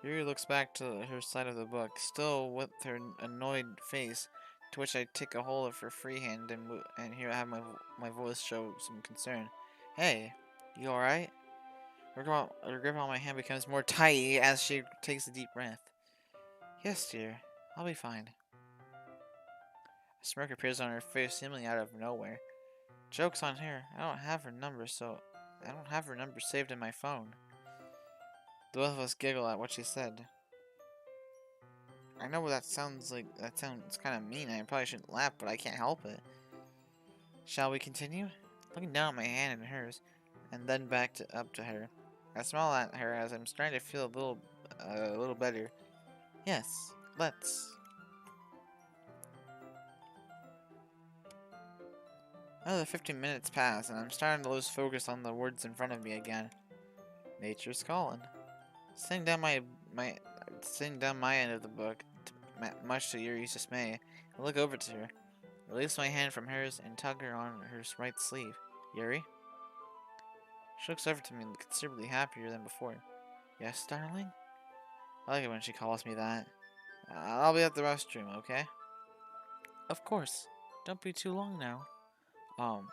Yuri looks back to her side of the book, still with her annoyed face, to which I take a hold of her free hand and here I have my voice show some concern. Hey, you alright? Her grip on my hand becomes more tight as she takes a deep breath. Yes, dear. I'll be fine. A smirk appears on her face, seemingly out of nowhere. Joke's on her. I don't have her number saved in my phone. The both of us giggle at what she said. I know that sounds like that sounds kind of mean. I probably shouldn't laugh, but I can't help it. Shall we continue? Looking down at my hand and hers, and then up to her. I smile at her as I'm starting to feel a little better. Yes, let's. Another 15 minutes pass, and I'm starting to lose focus on the words in front of me again. Nature's calling. Sitting down my sitting down my end of the book, much to Yuri's dismay, I look over to her, release my hand from hers, and tug her on her right sleeve. Yuri? She looks over to me considerably happier than before. Yes, darling? I like it when she calls me that. I'll be at the restroom, okay? Of course. Don't be too long now. Um,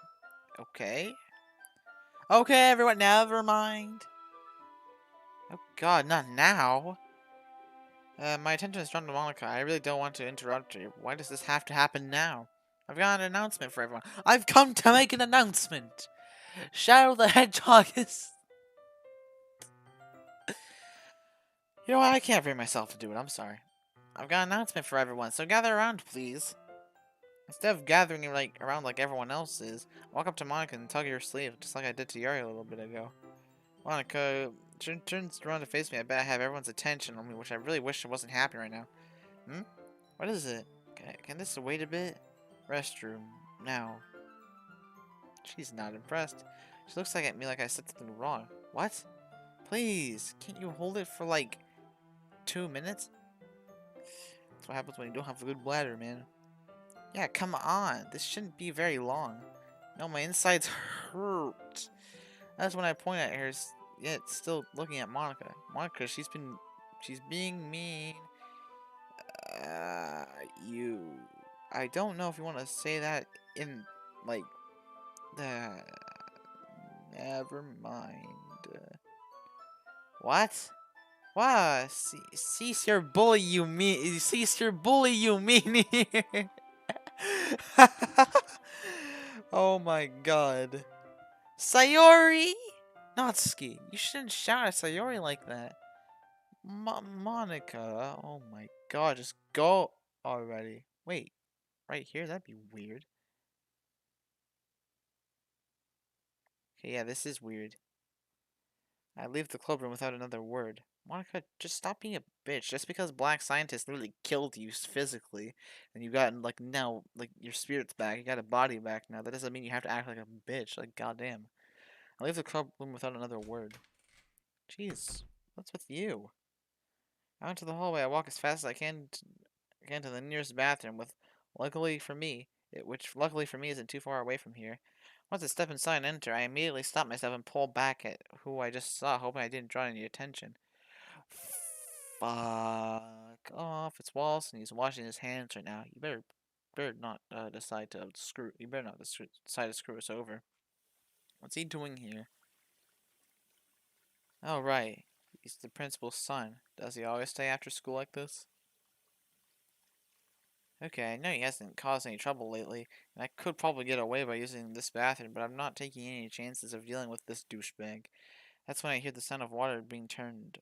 okay? Okay, everyone, never mind. Oh god, not now. My attention is drawn to Monica. I really don't want to interrupt her. Why does this have to happen now? I've got an announcement for everyone. I've come to make an announcement! Shadow the Hedgehog is... You know what? I can't bring myself to do it. I'm sorry. I've got an announcement for everyone, so gather around, please. Instead of gathering around like everyone else is, walk up to Monica and tug her sleeve, just like I did to Yuri a little bit ago. Monica turns around to face me. I bet I have everyone's attention on me, which I really wish I wasn't happening right now. Hmm? What is it? Can this wait a bit? Restroom. Now. She's not impressed. She looks at me like I said something wrong. What? Please, can't you hold it for like 2 minutes? That's what happens when you don't have a good bladder, man. Yeah, come on. This shouldn't be very long. No, my insides hurt. That's when I point at her, yet still looking at Monica. Monica, she's being mean. Uh, you. I don't know if you want to say that in, like, the. Never mind. What? What? Cease your bully, you mean. Cease your bully, you mean. Oh my god. Sayori! Natsuki, you shouldn't shout at Sayori like that. Monica, oh my god, just go already. Wait, right here? That'd be weird. Okay, yeah, this is weird. I leave the club room without another word. Monica, just stop being a bitch. Just because black scientists literally killed you physically, and you got, like, now, like, your spirit's back, you got a body back now, that doesn't mean you have to act like a bitch. Like, goddamn. I leave the club room without another word. Jeez, what's with you? Out into the hallway, I walk as fast as I can to the nearest bathroom, which luckily for me isn't too far away from here. Once I step inside and enter, I immediately stop myself and pull back at who I just saw, hoping I didn't draw any attention. Fuck off! It's Wallace, and he's washing his hands right now. Better not decide to screw. You better not decide to screw us over. What's he doing here? Oh right, he's the principal's son. Does he always stay after school like this? Okay, I know he hasn't caused any trouble lately, and I could probably get away by using this bathroom, but I'm not taking any chances of dealing with this douchebag. That's when I hear the sound of water being turned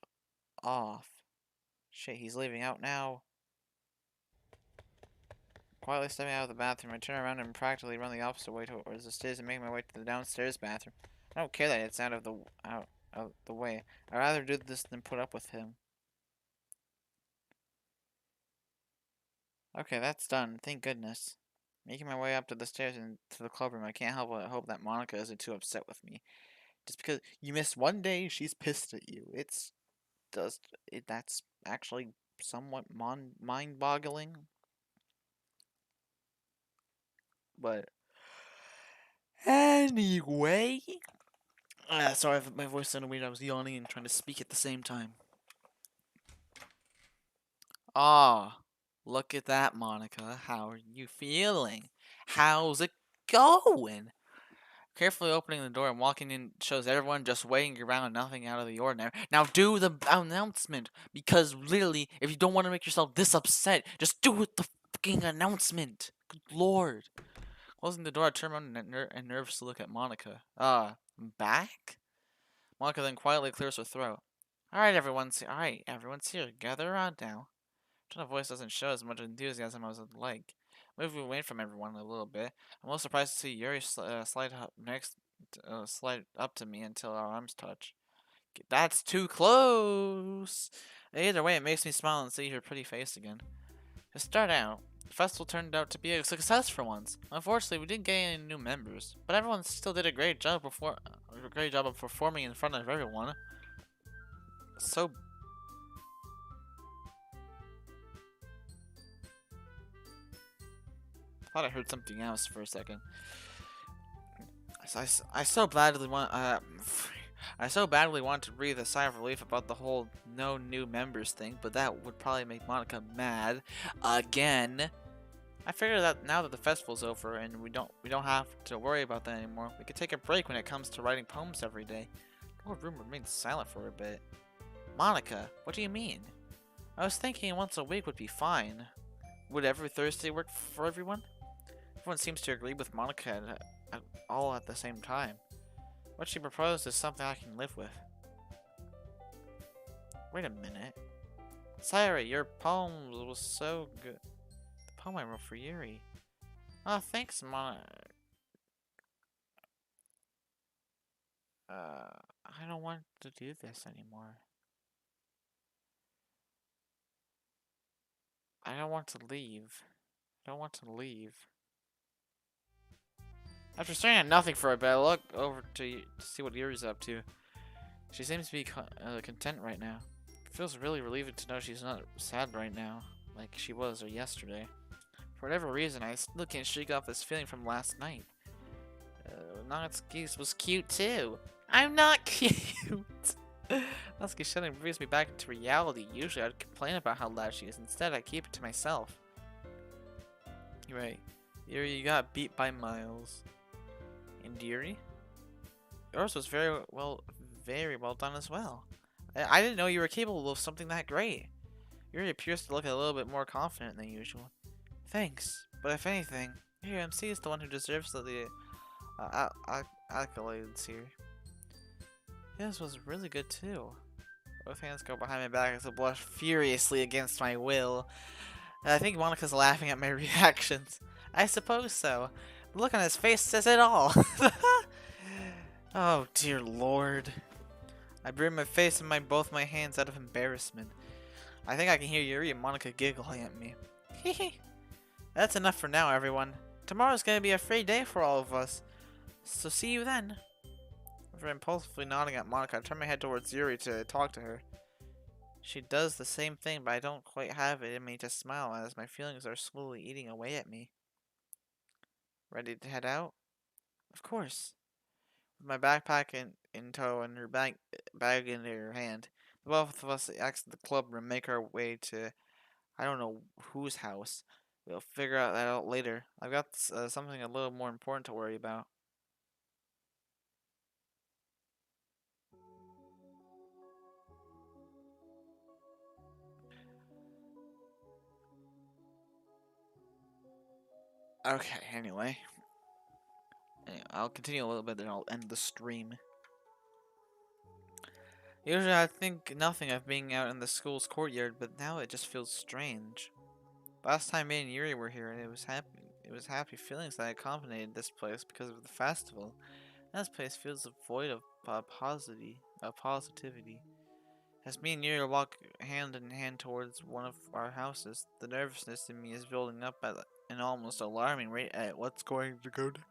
off. Shit, he's leaving out now. Quietly stepping out of the bathroom, I turn around and practically run the opposite way towards the stairs and make my way to the downstairs bathroom. I don't care that it's out of the way. I'd rather do this than put up with him. Okay, that's done. Thank goodness. Making my way up to the stairs and to the clubroom, I can't help but hope that Monica isn't too upset with me. Just because you missed one day, she's pissed at you. That's actually somewhat mind-boggling. But anyway, sorry if my voice sounded weird. I was yawning and trying to speak at the same time. Ah, look at that, Monica. How are you feeling? How's it going? Carefully opening the door and walking in shows everyone just waiting around, nothing out of the ordinary. Now do the announcement, because literally, if you don't want to make yourself this upset, just do it the fucking announcement. Good lord. Closing the door, I turn around and nervously look at Monica. Back? Monica then quietly clears her throat. Alright, everyone's here. Gather around now. Tone of voice doesn't show as much enthusiasm as I'd like. Moving away from everyone a little bit, I'm a little surprised to see Yuri slide up slide up to me until our arms touch. That's too close! Either way, it makes me smile and see her pretty face again. To start out, the festival turned out to be a success for once. Unfortunately, we didn't get any new members, but everyone still did a great job of performing in front of everyone. So I thought I heard something else for a second. I so badly want I so badly want to breathe a sigh of relief about the whole no new members thing, but that would probably make Monica mad again. I figured that now that the festival's over and we don't have to worry about that anymore, we could take a break when it comes to writing poems every day. The whole room remained silent for a bit. Monica, what do you mean? I was thinking once a week would be fine. Would every Thursday work for everyone? Everyone seems to agree with Monica all at the same time. What she proposed is something I can live with. Wait a minute. Sayuri, your poem was so good. The poem I wrote for Yuri. Oh, thanks, I don't want to do this anymore. I don't want to leave. I don't want to leave. After staring at nothing for a bit, I look over to see what Yuri's up to. She seems to be content right now. It feels really relieving to know she's not sad right now, like she was or yesterday. For whatever reason, I still can't shake off this feeling from last night. Natsuki's was cute too. I'm not cute! Natsuki's shouting brings me back into reality. Usually I'd complain about how loud she is. Instead, I keep it to myself. You're right. Yuri, you got beat by Miles. And Yuri? Yours was very well done as well. I didn't know you were capable of something that great. Yuri appears to look a little bit more confident than usual. Thanks, but if anything, your MC is the one who deserves the accolades here. His was really good too. Both hands go behind my back as I blush furiously against my will. I think Monica's laughing at my reactions. I suppose so. The look on his face says it all. Oh dear lord. I bury my face in both my hands out of embarrassment. I think I can hear Yuri and Monica giggling at me. Hehe. That's enough for now, everyone. Tomorrow's gonna be a free day for all of us. So see you then. After impulsively nodding at Monica, I turn my head towards Yuri to talk to her. She does the same thing, but I don't quite have it in me to smile as my feelings are slowly eating away at me. Ready to head out? Of course. With my backpack in tow and her bag in her hand, the both of us exit the club room, make our way to I don't know whose house. We'll figure that out later. I've got something a little more important to worry about. Okay, anyway. I'll continue a little bit, then I'll end the stream. Usually I think nothing of being out in the school's courtyard, but now it just feels strange. Last time me and Yuri were here, and it was happy feelings that accompanied this place because of the festival. And this place feels void of positivity. As me and Yuri walk hand in hand towards one of our houses, the nervousness in me is building up at an almost alarming rate at what's going to go down.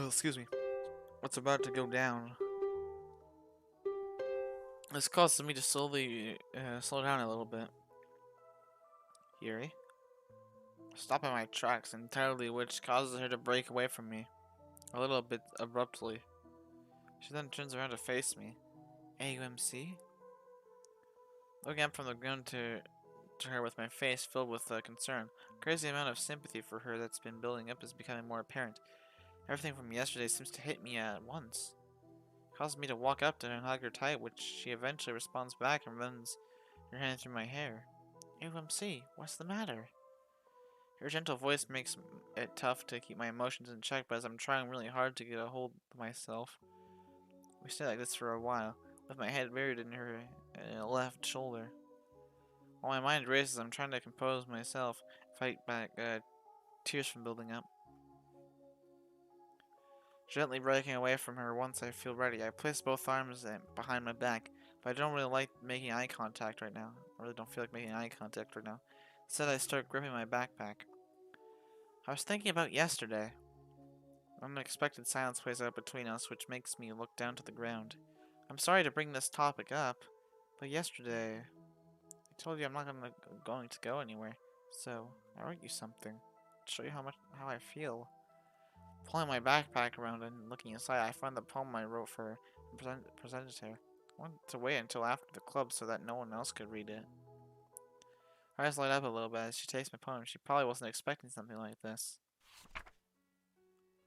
Excuse me. What's about to go down. This causes me to slowly slow down a little bit. Yuri? Stop in my tracks entirely, which causes her to break away from me. A little bit abruptly. She then turns around to face me. AUMC? Looking up from the ground to her with my face filled with concern. Crazy amount of sympathy for her that's been building up is becoming more apparent. Everything from yesterday seems to hit me at once. It causes me to walk up to her and hug her tight, which she eventually responds back and runs her hand through my hair. AUMC, what's the matter? Her gentle voice makes it tough to keep my emotions in check, but as I'm trying really hard to get a hold of myself. We stay like this for a while, with my head buried in her left shoulder. While my mind races, I'm trying to compose myself, fight back tears from building up. Gently breaking away from her once I feel ready, I place both arms behind my back, but I don't really like making eye contact right now. I really don't feel like making eye contact right now. Instead, I start gripping my backpack. I was thinking about yesterday. An unexpected silence plays out between us, which makes me look down to the ground. I'm sorry to bring this topic up, but yesterday I told you I'm not going to go anywhere. So I wrote you something to show you how I feel. Pulling my backpack around and looking inside, I find the poem I wrote for her and presented to her. I wanted to wait until after the club so that no one else could read it. Her eyes light up a little bit as she takes my poem. She probably wasn't expecting something like this.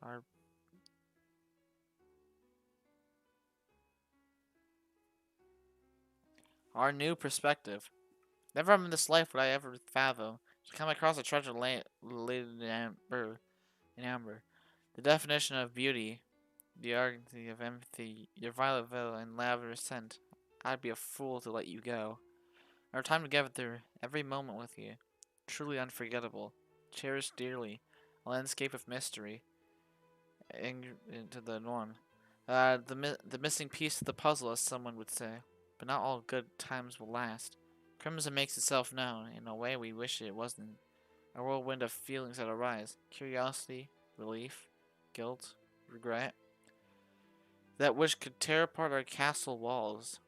Our our new perspective. Never in this life would I ever fathom to come across a treasure laid in amber. The definition of beauty, the argosy of empathy, your violet veil and lavender scent. I'd be a fool to let you go. Our time together, every moment with you, truly unforgettable, cherished dearly, a landscape of mystery, into the norm. The missing piece of the puzzle, as someone would say. But not all good times will last. Crimson makes itself known in a way we wish it wasn't. A whirlwind of feelings that arise: curiosity, relief, guilt, regret. That which could tear apart our castle walls.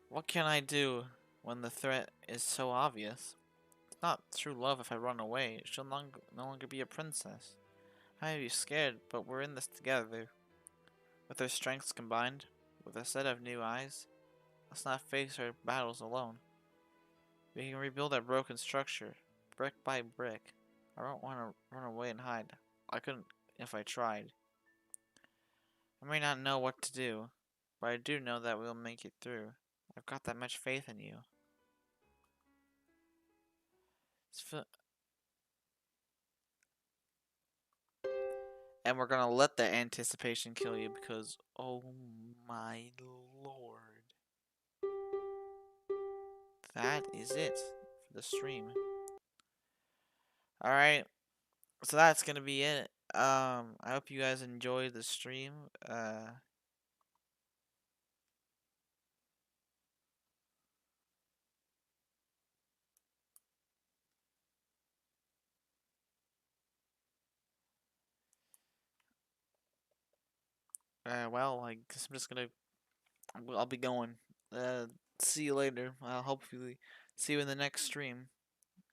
What can I do when the threat is so obvious? It's not true love if I run away. She'll no longer be a princess. I may be scared, but we're in this together. With our strengths combined, with a set of new eyes, let's not face our battles alone. We can rebuild our broken structure, brick by brick. I don't want to run away and hide. I couldn't if I tried. I may not know what to do, but I do know that we'll make it through. I've got that much faith in you. And we're gonna let that anticipation kill you because, oh my lord. That is it for the stream. Alright, so that's gonna be it. I hope you guys enjoyed the stream. Well, I guess I'm just gonna, I'll be going. See you later. I'll hopefully see you in the next stream.